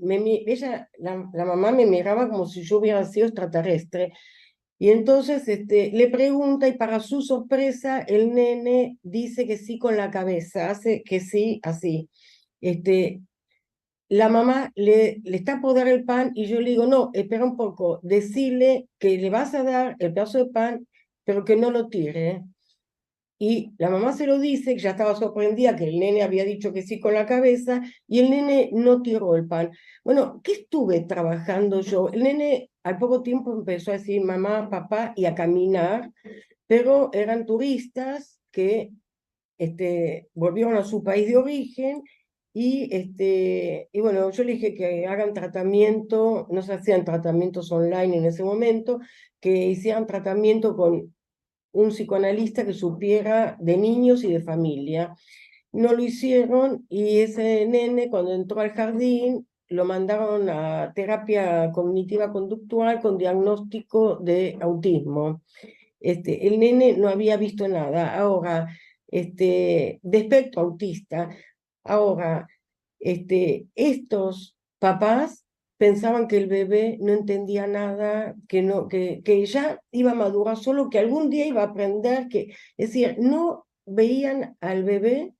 La mamá me miraba como si yo hubiera sido extraterrestre. Y entonces le pregunta y para su sorpresa el nene dice que sí con la cabeza, hace que sí, así. Le la mamá le está por dar el pan y yo le digo, no, espera un poco, decirle que le vas a dar el pedazo de pan, pero que no lo tire. Y la mamá se lo dice, que ya estaba sorprendida que el nene había dicho que sí con la cabeza, y el nene no tiró el pan. Bueno, ¿qué estuve trabajando yo? El nene al poco tiempo empezó a decir mamá, papá y a caminar, pero eran turistas que volvieron a su país de origen y bueno, yo le dije que hagan tratamiento, no se hacían tratamientos online en ese momento, que hicieran tratamiento con un psicoanalista que supiera de niños y de familia. No lo hicieron y ese nene cuando entró al jardín lo mandaron a terapia cognitiva conductual con diagnóstico de autismo. El nene no había visto nada. Ahora, de espectro autista. Ahora, estos papás pensaban que el bebé no entendía nada, que ya iba a madurar, solo que algún día iba a aprender que, es decir, no veían al bebé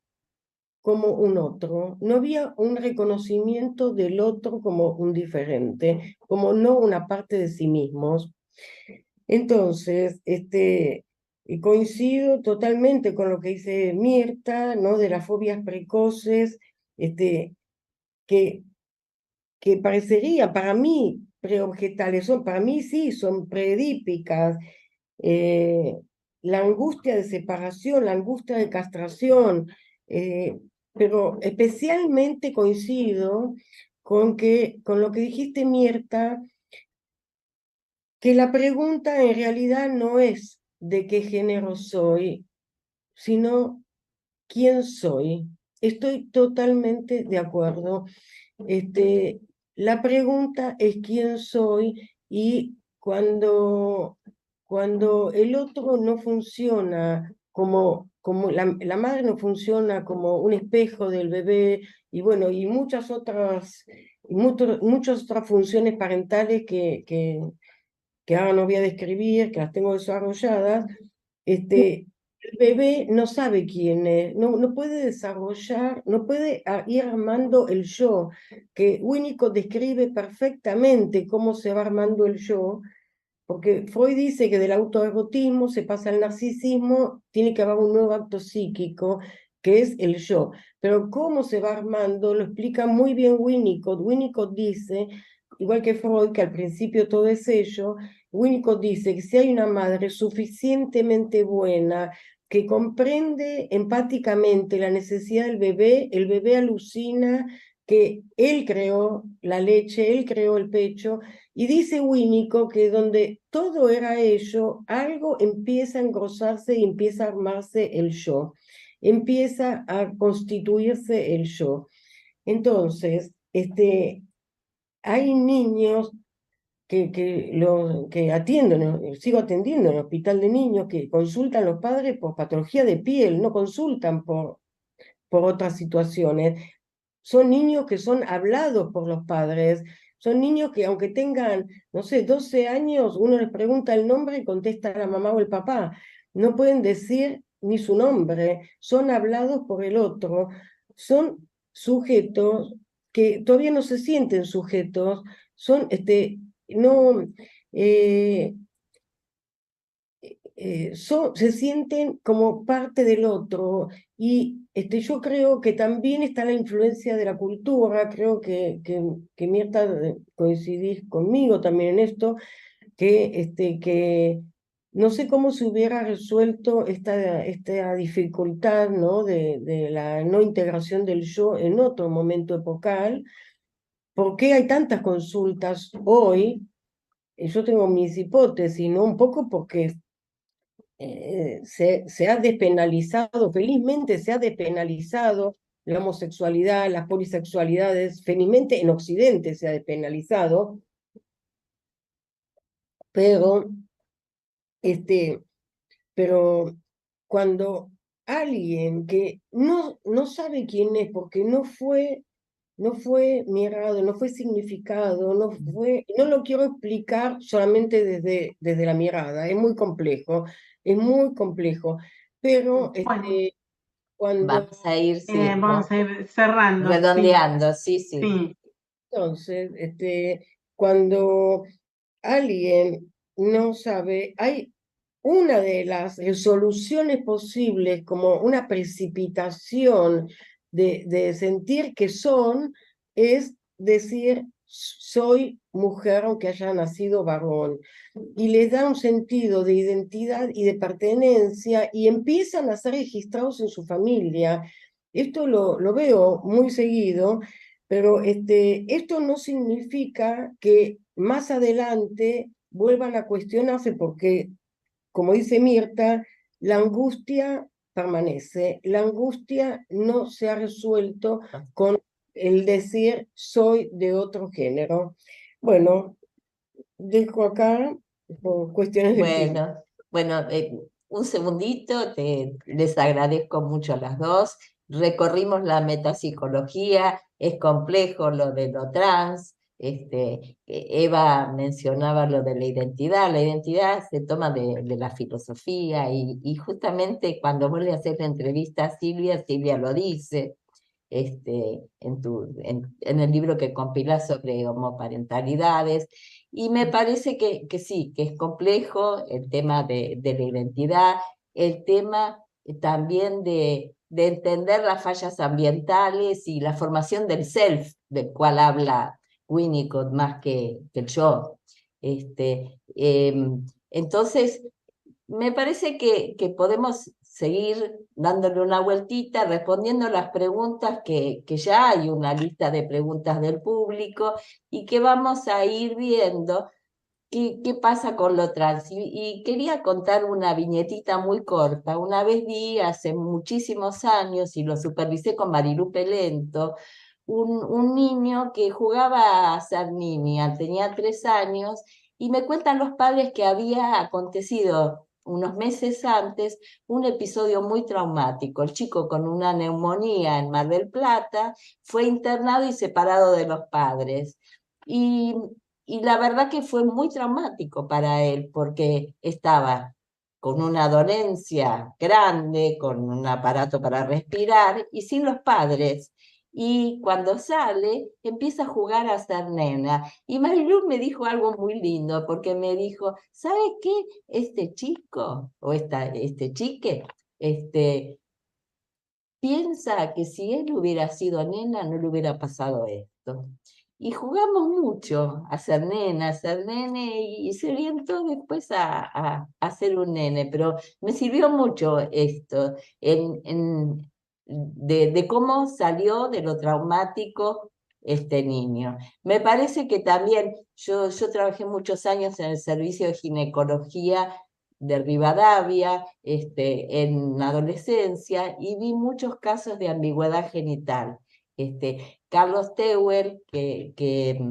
como un otro, no había un reconocimiento del otro como un diferente, como no una parte de sí mismos. Entonces, y coincido totalmente con lo que dice Mirta, ¿no? De las fobias precoces, que, que parecería para mí preobjetales, para mí sí, son preedípicas. La angustia de separación, la angustia de castración, pero especialmente coincido con lo que dijiste, Mirta, que la pregunta en realidad no es de qué género soy, sino quién soy. Estoy totalmente de acuerdo. La pregunta es quién soy y cuando el otro no funciona como la madre no funciona como un espejo del bebé y bueno, y muchas otras funciones parentales que ahora no voy a describir, que las tengo desarrolladas, el bebé no sabe quién es, no puede desarrollar, no puede ir armando el yo, que Winnicott describe perfectamente cómo se va armando el yo, porque Freud dice que del autoerotismo se pasa al narcisismo, tiene que haber un nuevo acto psíquico, que es el yo. Pero cómo se va armando lo explica muy bien Winnicott. Winnicott dice, igual que Freud, que al principio todo es ello, Winnicott dice que si hay una madre suficientemente buena, que comprende empáticamente la necesidad del bebé, el bebé alucina que él creó la leche, él creó el pecho, y dice Winnicott que donde todo era ello, algo empieza a engrosarse y empieza a armarse el yo, empieza a constituirse el yo. Entonces, hay niños que atiendo, sigo atendiendo en el hospital de niños, que consultan a los padres por patología de piel, no consultan por otras situaciones. Son niños que son hablados por los padres, son niños que aunque tengan, no sé, 12 años, uno les pregunta el nombre y contesta la mamá o el papá. No pueden decir ni su nombre, son hablados por el otro, son sujetos que todavía no se sienten sujetos, son, no, se sienten como parte del otro y yo creo que también está la influencia de la cultura, creo que Mirta coincidís conmigo también en esto, que no sé cómo se hubiera resuelto esta dificultad, ¿no? de la no integración del yo en otro momento epocal. ¿Por qué hay tantas consultas hoy? Yo tengo mis hipótesis, ¿no? Un poco porque se ha despenalizado, felizmente se ha despenalizado la homosexualidad, las polisexualidades, felizmente en Occidente se ha despenalizado, pero, pero cuando alguien que no sabe quién es porque no fue mirado, no fue significado, no lo quiero explicar solamente desde la mirada, es muy complejo, pero Bueno, cuando... Vamos a ir, sí, vamos a ir cerrando. redondeando, sí, sí. Sí. Entonces, cuando alguien no sabe, hay una de las soluciones posibles, como una precipitación de sentir que son, es decir, soy mujer aunque haya nacido varón. Y les da un sentido de identidad y de pertenencia y empiezan a ser registrados en su familia. Esto lo veo muy seguido, pero esto no significa que más adelante vuelvan a cuestionarse porque, como dice Mirta, la angustia permanece. La angustia no se ha resuelto con el decir soy de otro género. Bueno, dejo acá por cuestiones del tiempo. Bueno, un segundito, les agradezco mucho a las dos. Recorrimos la metapsicología, es complejo lo de lo trans. Eva mencionaba lo de la identidad se toma de la filosofía y justamente cuando vos le haces la entrevista a Silvia, Silvia lo dice. En el libro que compilás sobre homoparentalidades, y me parece que sí, que es complejo el tema de la identidad, el tema también de entender las fallas ambientales y la formación del self, del cual habla Winnicott más que el yo. Entonces, me parece que podemos seguir dándole una vueltita, respondiendo las preguntas que ya hay una lista de preguntas del público y que vamos a ir viendo qué pasa con lo trans. Y quería contar una viñetita muy corta. Una vez vi hace muchísimos años, y lo supervisé con Marilu Pelento, un niño que jugaba a ser niña, tenía 3 años, y me cuentan los padres que había acontecido unos meses antes un episodio muy traumático. El chico con una neumonía en Mar del Plata fue internado y separado de los padres. Y, y la verdad que fue muy traumático para él porque estaba con una dolencia grande, con un aparato para respirar y sin los padres. Y cuando sale, empieza a jugar a ser nena. Y Marilu me dijo algo muy lindo, porque me dijo, ¿sabes qué? Este chico, o este chique, piensa que si él hubiera sido nena, no le hubiera pasado esto. Y jugamos mucho a ser nena, a ser nene, y se orientó después a ser un nene. Pero me sirvió mucho esto, de cómo salió de lo traumático este niño. Me parece que también, yo trabajé muchos años en el servicio de ginecología de Rivadavia, en adolescencia, y vi muchos casos de ambigüedad genital. Carlos Teuer, que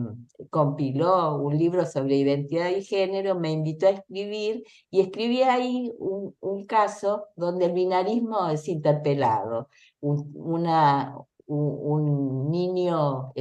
compiló un libro sobre identidad y género, me invitó a escribir, y escribí ahí un caso donde el binarismo es interpelado. Un niño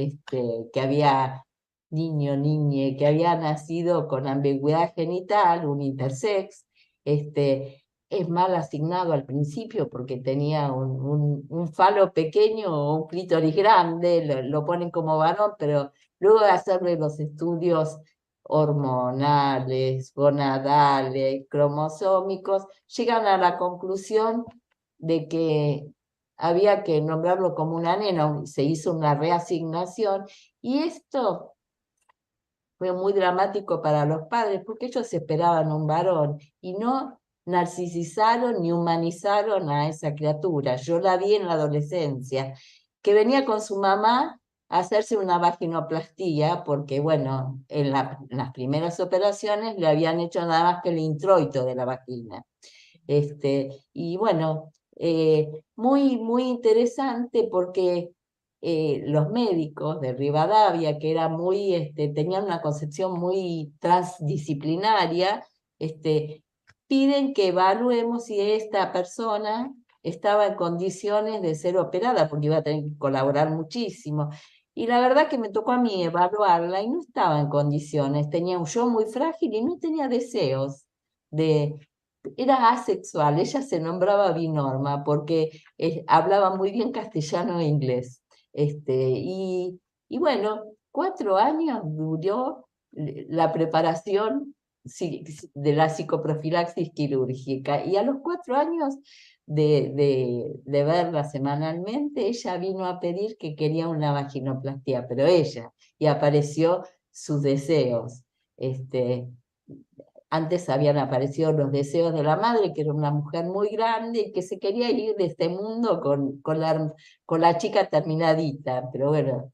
niñe, que había nacido con ambigüedad genital, un intersex, es mal asignado al principio porque tenía un falo pequeño o un clítoris grande, lo ponen como varón, pero luego de hacerle los estudios hormonales, gonadales, cromosómicos, llegan a la conclusión de que había que nombrarlo como una nena, se hizo una reasignación, y esto fue muy dramático para los padres porque ellos esperaban un varón y no narcisizaron ni humanizaron a esa criatura. Yo la vi en la adolescencia, que venía con su mamá a hacerse una vaginoplastía porque, bueno, en las primeras operaciones le habían hecho nada más que el introito de la vagina. Y bueno, muy, muy interesante porque los médicos de Rivadavia, que era tenían una concepción muy transdisciplinaria, piden que evaluemos si esta persona estaba en condiciones de ser operada, porque iba a tener que colaborar muchísimo. Y la verdad que me tocó a mí evaluarla y no estaba en condiciones, tenía un yo muy frágil y no tenía deseos era asexual, ella se nombraba Binorma porque hablaba muy bien castellano e inglés. Y bueno, 4 años duró la preparación de la psicoprofilaxis quirúrgica, y a los 4 años de verla semanalmente, ella vino a pedir que quería una vaginoplastia, pero ella, y apareció sus deseos. Antes habían aparecido los deseos de la madre, que era una mujer muy grande y que se quería ir de este mundo con la chica terminadita, pero bueno,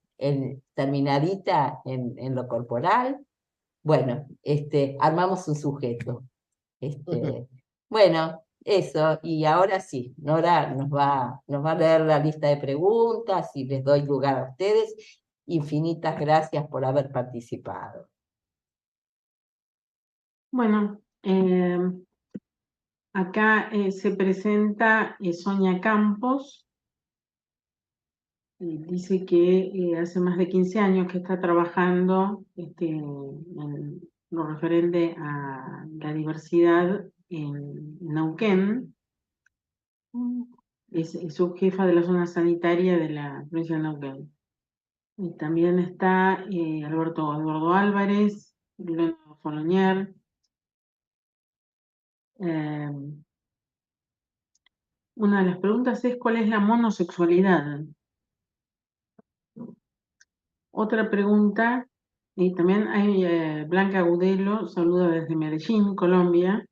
terminadita en lo corporal. Bueno, armamos un sujeto. Bueno, eso, y ahora sí, Nora nos va a leer la lista de preguntas y les doy lugar a ustedes. Infinitas gracias por haber participado. Bueno, acá se presenta Sonia Campos. Dice que hace más de 15 años que está trabajando en lo referente a la diversidad en Neuquén. Es subjefa de la zona sanitaria de la provincia de Neuquén. Y también está Alberto Eduardo Álvarez, Leonardo Folonier. Una de las preguntas es: ¿cuál es la monosexualidad? Otra pregunta, y también hay Blanca Agudelo, saluda desde Medellín, Colombia.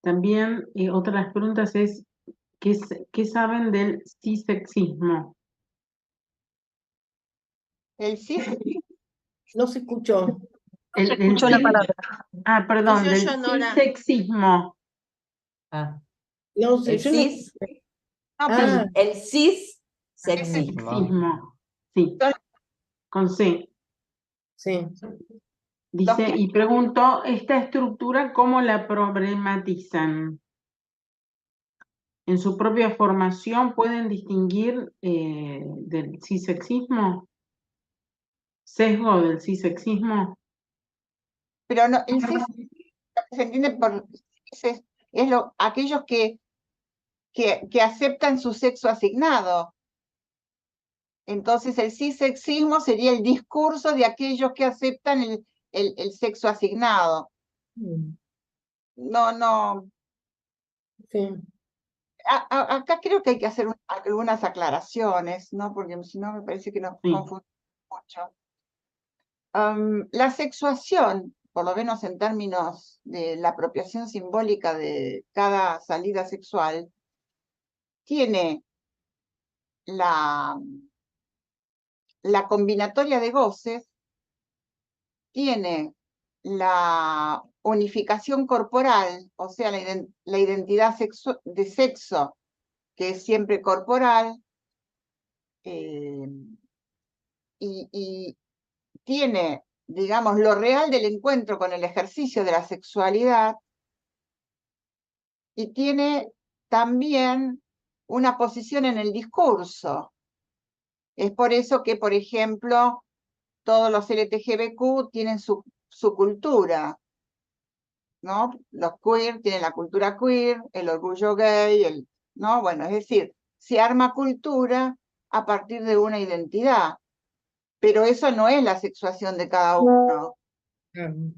También otra de las preguntas es: ¿qué saben del cisexismo? El cis, No se escuchó. Escuchó la palabra. Ah, perdón, No se del oyó, Nora. cisexismo. No sé, El yo no- cis, Ah, el cis-sexismo. Sexismo, sí, con C. sí. Dice, y pregunto, ¿esta estructura cómo la problematizan? ¿En su propia formación pueden distinguir del cisexismo? ¿Sesgo del cisexismo? pero no, el cis, lo que se entiende por cis es aquellos que aceptan su sexo asignado. Entonces el cisexismo sería el discurso de aquellos que aceptan el sexo asignado. No. Sí. Acá creo que hay que hacer algunas aclaraciones, ¿no? Porque si no me parece que nos confundimos mucho. La sexuación, por lo menos en términos de la apropiación simbólica de cada salida sexual, tiene la combinatoria de goces, tiene la unificación corporal, o sea, la identidad de sexo, que es siempre corporal, y tiene, digamos, lo real del encuentro con el ejercicio de la sexualidad, y tiene también una posición en el discurso. Es por eso que, por ejemplo, todos los LGBTQ tienen su cultura, ¿no? Los queer tienen la cultura queer, el orgullo gay, ¿no? Bueno, es decir, se arma cultura a partir de una identidad, pero eso no es la sexuación de cada uno, ¿no?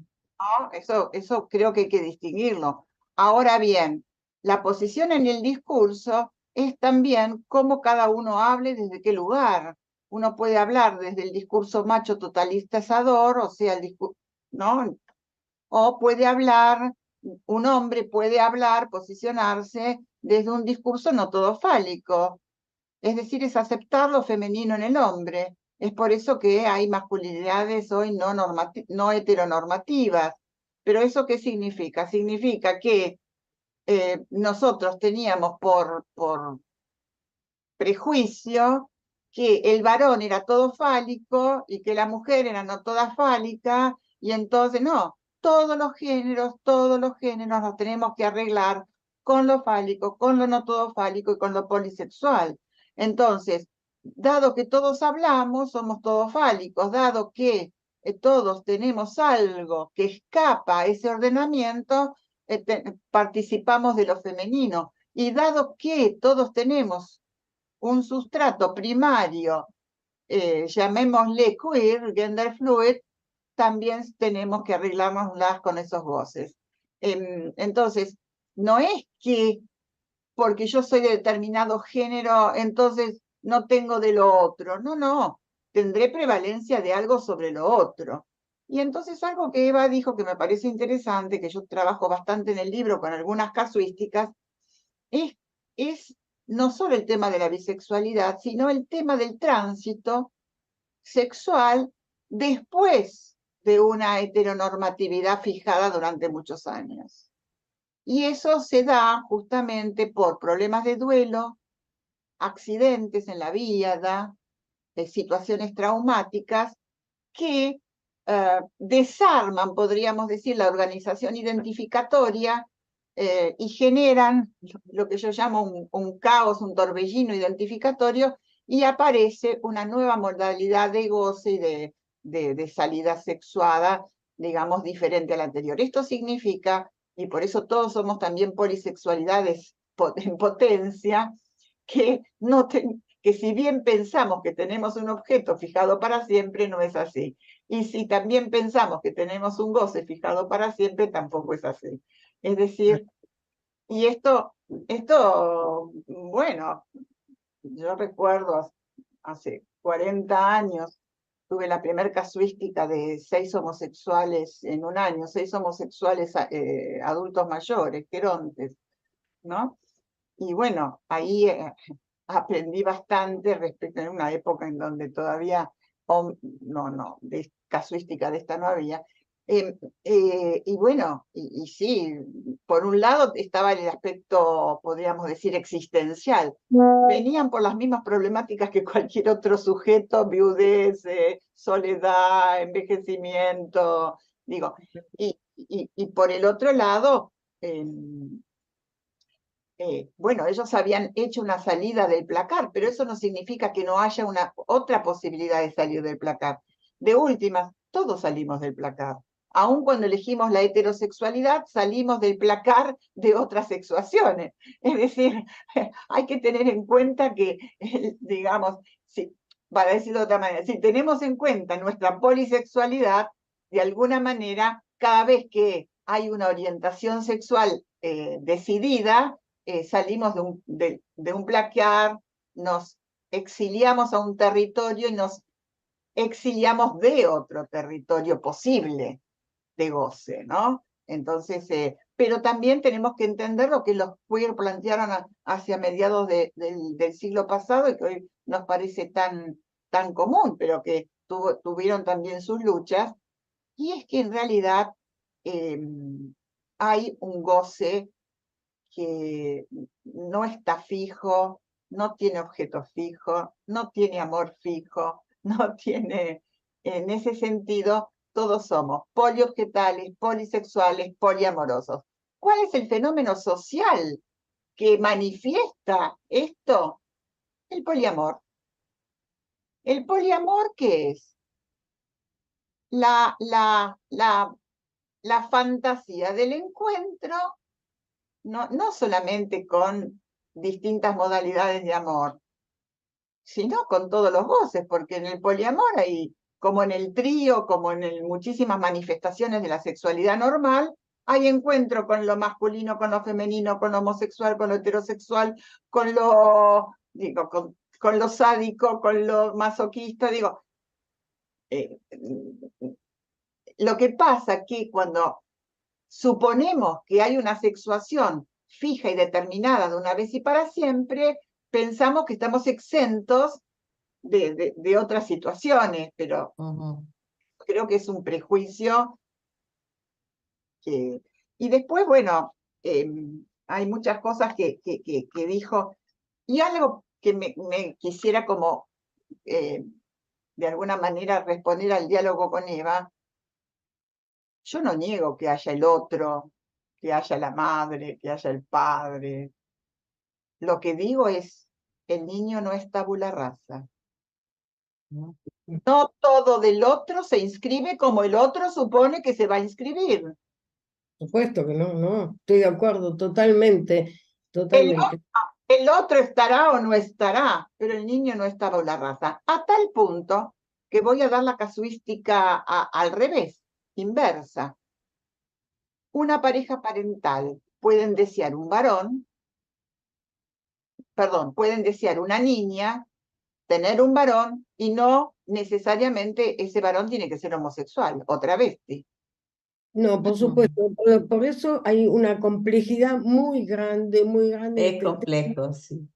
Eso creo que hay que distinguirlo. Ahora bien, la posición en el discurso es también cómo cada uno hable desde qué lugar. Uno puede hablar desde el discurso macho totalizador, o sea, el discurso, ¿no? O puede hablar, un hombre puede hablar, posicionarse desde un discurso no todo fálico. Es decir, es aceptar lo femenino en el hombre. Es por eso que hay masculinidades hoy no heteronormativas. Pero ¿eso qué significa? Significa que nosotros teníamos por prejuicio que el varón era todo fálico y que la mujer era no toda fálica, y entonces no, todos los géneros nos tenemos que arreglar con lo fálico, con lo no todo fálico y con lo polisexual. Entonces, dado que todos hablamos, somos todos fálicos, dado que todos tenemos algo que escapa a ese ordenamiento, participamos de lo femenino. Y dado que todos tenemos un sustrato primario, llamémosle queer, gender fluid, también tenemos que arreglárnoslas con esos goces. Entonces, no es que porque yo soy de determinado género, entonces no tengo de lo otro. No, no, tendré prevalencia de algo sobre lo otro. Y entonces algo que Eva dijo que me parece interesante, que yo trabajo bastante en el libro con algunas casuísticas, es no solo el tema de la bisexualidad, sino el tema del tránsito sexual después de una heteronormatividad fijada durante muchos años. Y eso se da justamente por problemas de duelo, accidentes en la vida, situaciones traumáticas que desarman, podríamos decir, la organización identificatoria y generan lo que yo llamo un caos, un torbellino identificatorio, y aparece una nueva modalidad de goce y de salida sexuada, digamos, diferente a la anterior. Esto significa, y por eso todos somos también polisexualidades en potencia, que, que si bien pensamos que tenemos un objeto fijado para siempre, no es así. Y si también pensamos que tenemos un goce fijado para siempre, tampoco es así. Es decir, y esto, bueno, yo recuerdo hace 40 años, tuve la primera casuística de 6 homosexuales en un año, 6 homosexuales adultos mayores, gerontes, ¿no? Y bueno, ahí aprendí bastante respecto a una época en donde todavía, de casuística de esta no había. Y bueno, y sí, por un lado estaba el aspecto, podríamos decir, existencial. Venían por las mismas problemáticas que cualquier otro sujeto, viudez, soledad, envejecimiento, digo. Y por el otro lado, bueno, ellos habían hecho una salida del placar, pero eso no significa que no haya otra posibilidad de salir del placar. De últimas, todos salimos del placar. Aun cuando elegimos la heterosexualidad, salimos del placar de otras sexuaciones. Es decir, hay que tener en cuenta que, digamos, para decirlo de otra manera, si tenemos en cuenta nuestra polisexualidad, de alguna manera, cada vez que hay una orientación sexual decidida, salimos de un placar, nos exiliamos a un territorio y nos exiliamos de otro territorio posible de goce, ¿no? Entonces, pero también tenemos que entender lo que los queer plantearon hacia mediados del siglo pasado y que hoy nos parece tan común, pero que tuvieron también sus luchas, y es que en realidad hay un goce que no está fijo, no tiene objeto fijo, no tiene amor fijo, no tiene, en ese sentido, todos somos poliobjetales, polisexuales, poliamorosos. ¿Cuál es el fenómeno social que manifiesta esto? El poliamor. ¿El poliamor qué es? La fantasía del encuentro, no solamente con distintas modalidades de amor, sino con todos los goces, porque en el poliamor hay, como en el trío, como en muchísimas manifestaciones de la sexualidad normal, hay encuentro con lo masculino, con lo femenino, con lo homosexual, con lo heterosexual, con lo, digo, con lo sádico, con lo masoquista, digo. Lo que pasa que cuando suponemos que hay una sexuación fija y determinada de una vez y para siempre, pensamos que estamos exentos de otras situaciones, pero creo que es un prejuicio que... Y después, bueno, hay muchas cosas que dijo, y algo que me quisiera como, de alguna manera, responder al diálogo con Eva. Yo no niego que haya el otro, que haya la madre, que haya el padre. Lo que digo es, el niño no es tabula rasa. No todo del otro se inscribe como el otro supone que se va a inscribir. Por supuesto que no, estoy de acuerdo totalmente. El otro estará o no estará, pero el niño no está bajo la raza. A tal punto que voy a dar la casuística al revés, inversa. Una pareja parental pueden desear un varón, pueden desear una niña, tener un varón, y no necesariamente ese varón tiene que ser homosexual o travesti. No, por supuesto, por eso hay una complejidad muy grande en Es este complejo, sí.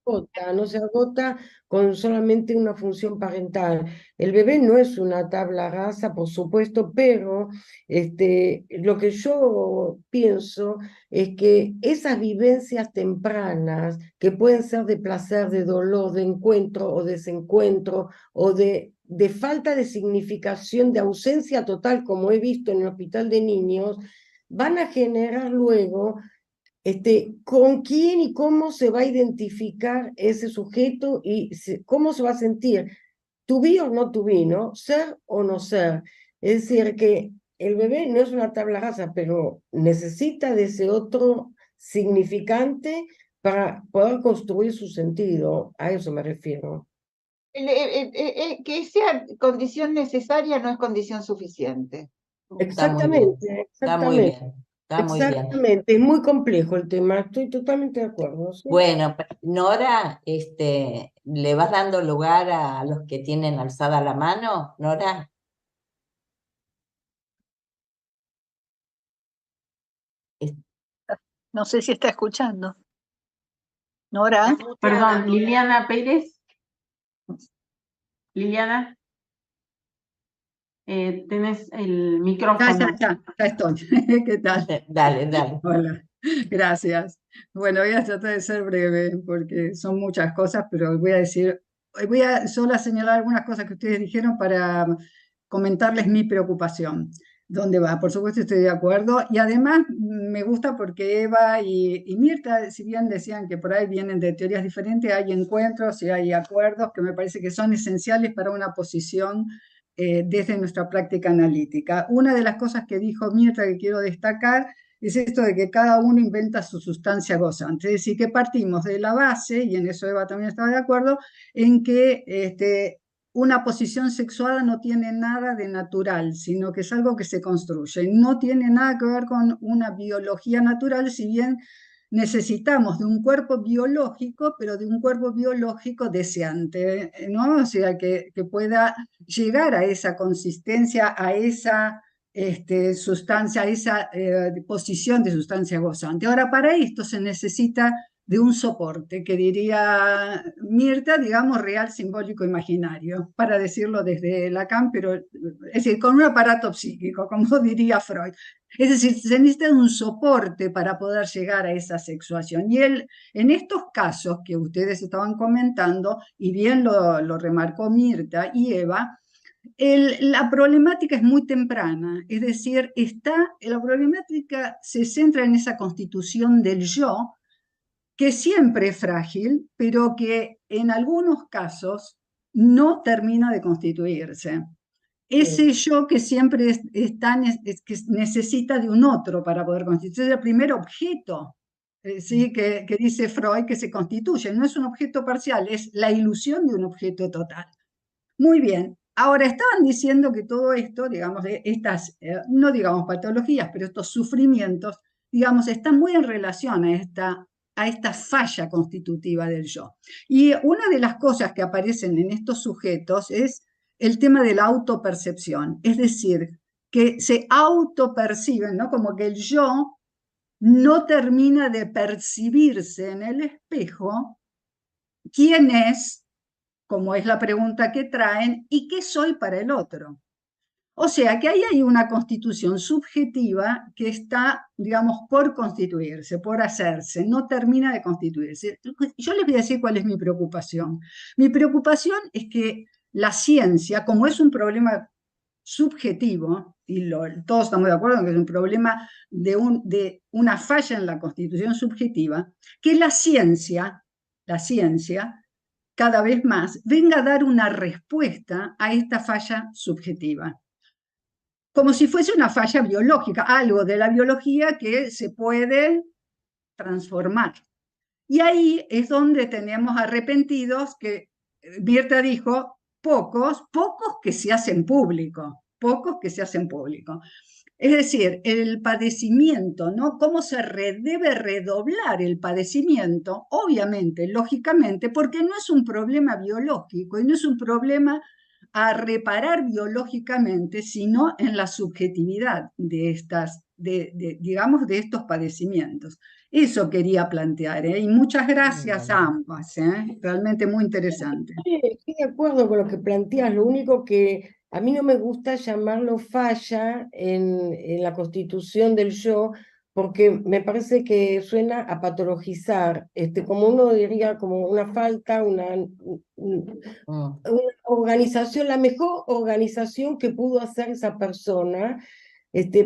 no se agota con solamente una función parental. El bebé no es una tabla rasa, por supuesto, pero lo que yo pienso es que esas vivencias tempranas, que pueden ser de placer, de dolor, de encuentro o desencuentro, o de falta de significación, de ausencia total, como he visto en el hospital de niños, van a generar luego con quién y cómo se va a identificar ese sujeto y cómo se va a sentir, to be o no to be, ¿no? Ser o no ser. Es decir, que el bebé no es una tabla rasa, pero necesita de ese otro significante para poder construir su sentido. A eso me refiero. Que sea condición necesaria no es condición suficiente. Está muy bien, Exactamente, está muy exactamente. bien, está muy bien. Exactamente, es muy complejo el tema, estoy totalmente de acuerdo. ¿Sí? Bueno, Nora, ¿le vas dando lugar a los que tienen alzada la mano, Nora? No sé si está escuchando. Nora. Perdón, Liliana Pérez. Liliana, tenés el micrófono. Ya estoy. ¿Qué tal? Dale, dale. Hola, gracias. Bueno, voy a tratar de ser breve porque son muchas cosas, pero voy a solo señalar algunas cosas que ustedes dijeron para comentarles mi preocupación. ¿Dónde va? Por supuesto estoy de acuerdo y además me gusta porque Eva y Mirta, si bien decían que por ahí vienen de teorías diferentes, hay encuentros y hay acuerdos que me parece que son esenciales para una posición desde nuestra práctica analítica. Una de las cosas que dijo Mirta que quiero destacar es esto de que cada uno inventa su sustancia gozante, es decir, que partimos de la base, y en eso Eva también estaba de acuerdo, en que una posición sexuada no tiene nada de natural, sino que es algo que se construye. No tiene nada que ver con una biología natural, si bien necesitamos de un cuerpo biológico, pero de un cuerpo biológico deseante, ¿no? O sea, que pueda llegar a esa consistencia, a esa sustancia, a esa posición de sustancia gozante. Ahora, para esto se necesita de un soporte, que diría Mirta, digamos, real, simbólico, imaginario, para decirlo desde Lacan, pero es decir, con un aparato psíquico, como diría Freud. Es decir, se necesita un soporte para poder llegar a esa sexuación. Y en estos casos que ustedes estaban comentando, y bien lo remarcó Mirta y Eva, la problemática es muy temprana, es decir, la problemática se centra en esa constitución del yo, que siempre es frágil, pero que en algunos casos no termina de constituirse. Ese yo que siempre que necesita de un otro para poder constituirse, el primer objeto, ¿sí? que dice Freud que se constituye, no es un objeto parcial, es la ilusión de un objeto total. Muy bien, ahora estaban diciendo que todo esto, digamos, estas, no digamos patologías, pero estos sufrimientos, digamos, están muy en relación a esta falla constitutiva del yo. Y una de las cosas que aparecen en estos sujetos es el tema de la autopercepción, es decir, que se autoperciben, ¿no? Como que el yo no termina de percibirse en el espejo quién es, como es la pregunta que traen, y qué soy para el otro. O sea que ahí hay una constitución subjetiva que está, digamos, por constituirse, por hacerse, no termina de constituirse. Yo les voy a decir cuál es mi preocupación. Mi preocupación es que la ciencia, como es un problema subjetivo, y todos estamos de acuerdo en que es un problema de una falla en la constitución subjetiva, que la ciencia cada vez más venga a dar una respuesta a esta falla subjetiva, como si fuese una falla biológica, algo de la biología que se puede transformar. Y ahí es donde tenemos arrepentidos que Mirta dijo, pocos que se hacen público, pocos que se hacen público. Es decir, el padecimiento, ¿no? ¿Cómo se debe redoblar el padecimiento? Obviamente, lógicamente, porque no es un problema biológico y no es un problema a reparar biológicamente, sino en la subjetividad de digamos, de estos padecimientos. Eso quería plantear, ¿eh? Y muchas gracias a ambas, ¿eh? Realmente muy interesante. Estoy de acuerdo con lo que planteas, lo único que a mí no me gusta llamarlo falla en la constitución del yo, porque me parece que suena a patologizar, como uno diría, como una falta, una organización, la mejor organización que pudo hacer esa persona,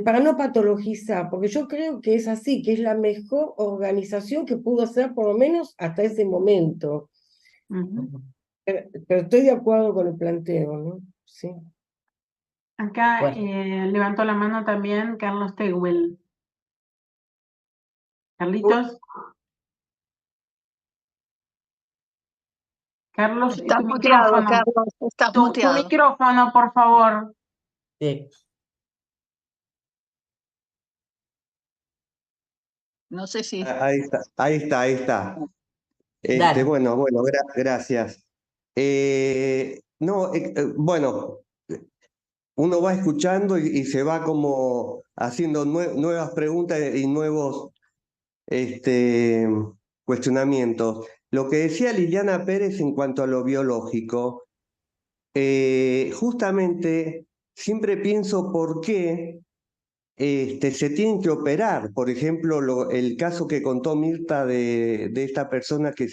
para no patologizar, porque yo creo que es así, que es la mejor organización que pudo hacer por lo menos hasta ese momento. Pero estoy de acuerdo con el planteo, ¿no? Sí. Acá Bueno. levantó la mano también Carlos Tehuel. Carlitos. Carlos, Estás tu muteado, micrófono. Carlos, estás Tu muteado. micrófono, por favor. Sí. No sé si... Ahí está, ahí está, ahí está. Dale. Bueno, gracias. No, bueno, uno va escuchando y se va como haciendo nuevas preguntas y nuevos cuestionamientos. Lo que decía Liliana Pérez en cuanto a lo biológico, justamente siempre pienso por qué se tienen que operar. Por ejemplo, el caso que contó Mirta de esta persona que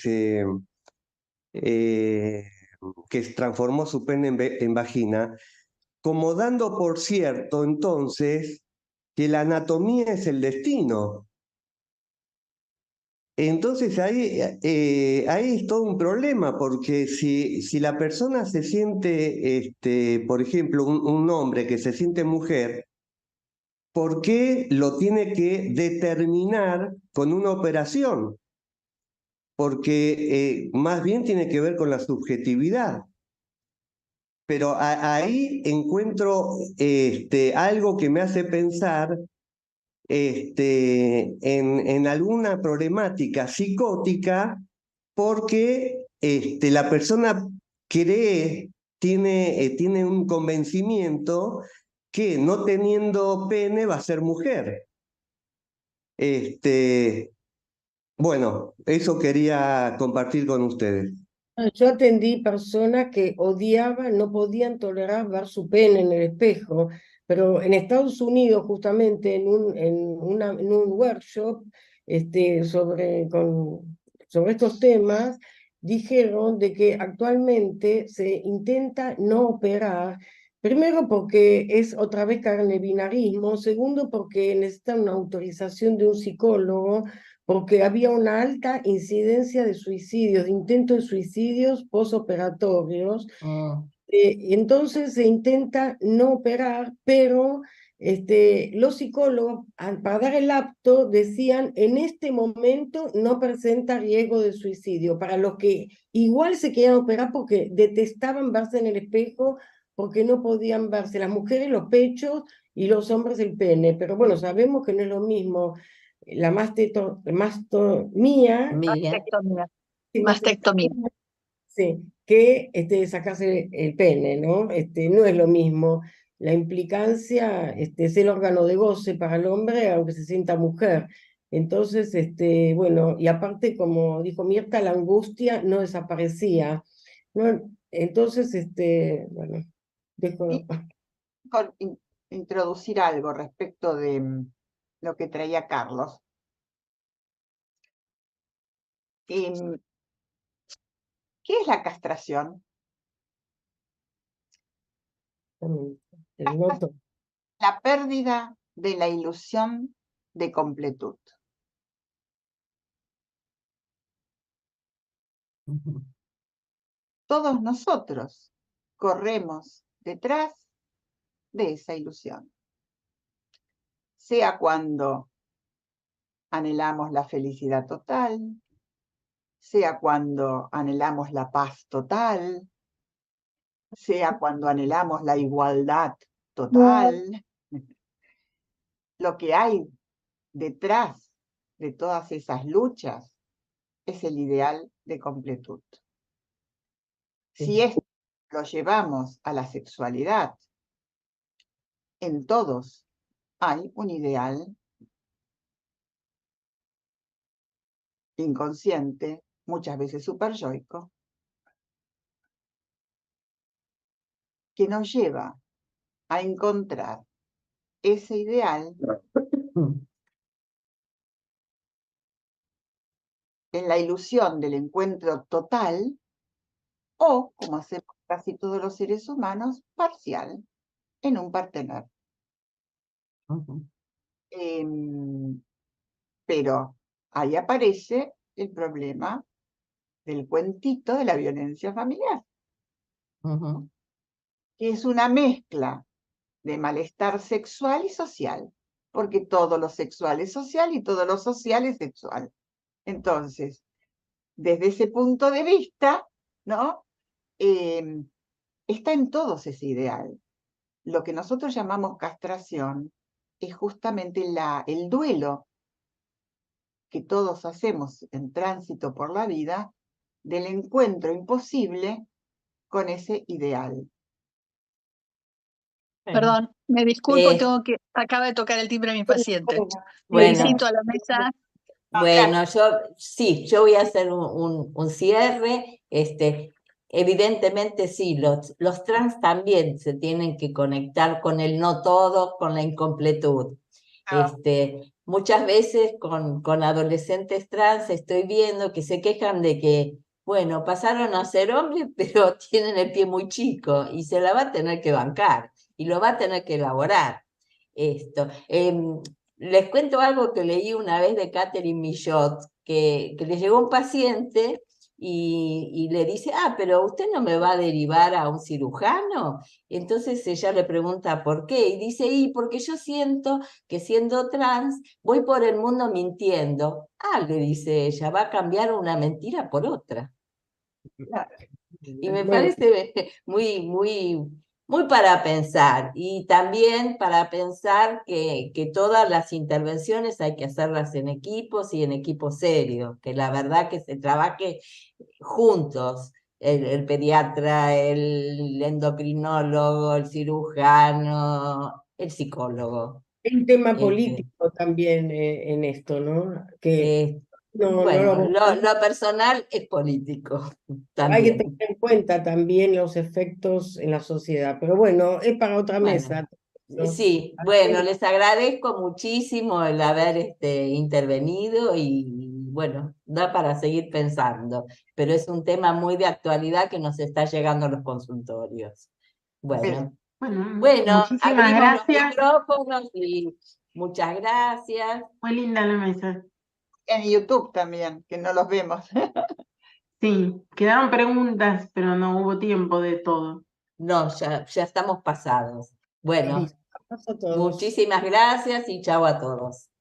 transformó su pene en vagina, como dando por cierto entonces que la anatomía es el destino. Entonces ahí es todo un problema, porque si la persona se siente, por ejemplo, un hombre que se siente mujer, ¿por qué lo tiene que determinar con una operación? Porque más bien tiene que ver con la subjetividad. Pero ahí encuentro algo que me hace pensar en alguna problemática psicótica, porque la persona tiene un convencimiento que no teniendo pene va a ser mujer. Bueno, eso quería compartir con ustedes. Yo atendí personas que odiaban, no podían tolerar ver su pene en el espejo, pero en Estados Unidos, justamente en un workshop sobre estos temas, dijeron de que actualmente se intenta no operar, primero porque es otra vez caer en el binarismo, segundo porque necesitan una autorización de un psicólogo, porque había una alta incidencia de suicidios, de intentos de suicidios posoperatorios. Entonces se intenta no operar, pero los psicólogos, para dar el apto, decían, en este momento no presenta riesgo de suicidio, para los que igual se querían operar porque detestaban verse en el espejo, porque no podían verse las mujeres los pechos y los hombres el pene, pero bueno, sabemos que no es lo mismo la mastomía, Mastectomía. sí, Mastectomía. sí, que sacarse el pene, ¿no? No es lo mismo. La implicancia es el órgano de goce para el hombre, aunque se sienta mujer. Entonces, bueno, y aparte, como dijo Mirta, la angustia no desaparecía, ¿no? Entonces, bueno, dejo... Y introducir algo respecto de lo que traía Carlos. ¿Qué es la castración? el noto. La pérdida de la ilusión de completud. Todos nosotros corremos detrás de esa ilusión. Sea cuando anhelamos la felicidad total, sea cuando anhelamos la paz total, sea cuando anhelamos la igualdad total. Lo que hay detrás de todas esas luchas es el ideal de completud. Si esto lo llevamos a la sexualidad, en todos hay un ideal inconsciente, muchas veces superyoico, que nos lleva a encontrar ese ideal en la ilusión del encuentro total o, como hacemos casi todos los seres humanos, parcial, en un partener. Pero ahí aparece el problema del cuentito de la violencia familiar, que es una mezcla de malestar sexual y social, porque todo lo sexual es social y todo lo social es sexual. Entonces, desde ese punto de vista, ¿no? Está en todos ese ideal. Lo que nosotros llamamos castración es justamente el duelo que todos hacemos en tránsito por la vida del encuentro imposible con ese ideal. Perdón, me disculpo, Eh, acaba de tocar el timbre mi paciente. Bueno. Felicito a la mesa. Bueno, yo voy a hacer un cierre. Evidentemente sí, los trans también se tienen que conectar con el no todo, con la incompletud. Muchas veces con adolescentes trans estoy viendo que se quejan de que, bueno, pasaron a ser hombres, pero tienen el pie muy chico y se la va a tener que bancar y lo va a tener que elaborar. Les cuento algo que leí una vez de Catherine Millot, que le llegó un paciente y le dice, pero usted no me va a derivar a un cirujano. Entonces ella le pregunta por qué, y dice, porque yo siento que siendo trans voy por el mundo mintiendo. Le dice ella, va a cambiar una mentira por otra. Y me parece muy, muy, muy para pensar, y también para pensar que todas las intervenciones hay que hacerlas en equipos y en equipos serios, que la verdad que se trabaje juntos, el pediatra, el endocrinólogo, el cirujano, el psicólogo. Hay un tema político también en esto, ¿no? Que bueno, lo personal es político hay que también. tener en cuenta también los efectos en la sociedad, pero bueno, es para otra mesa. Sí, bueno, les agradezco muchísimo el haber intervenido y bueno, da para seguir pensando, pero es un tema muy de actualidad que nos está llegando a los consultorios. Bueno, muchísimas abrimos gracias. los micrófonos y muchas gracias. Muy linda la mesa. En YouTube también, que no los vemos. Sí, quedaron preguntas, pero no hubo tiempo de todo. No, ya estamos pasados. Bueno, a todos. Muchísimas gracias y chao a todos.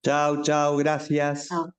Chao, chao, gracias. Chao.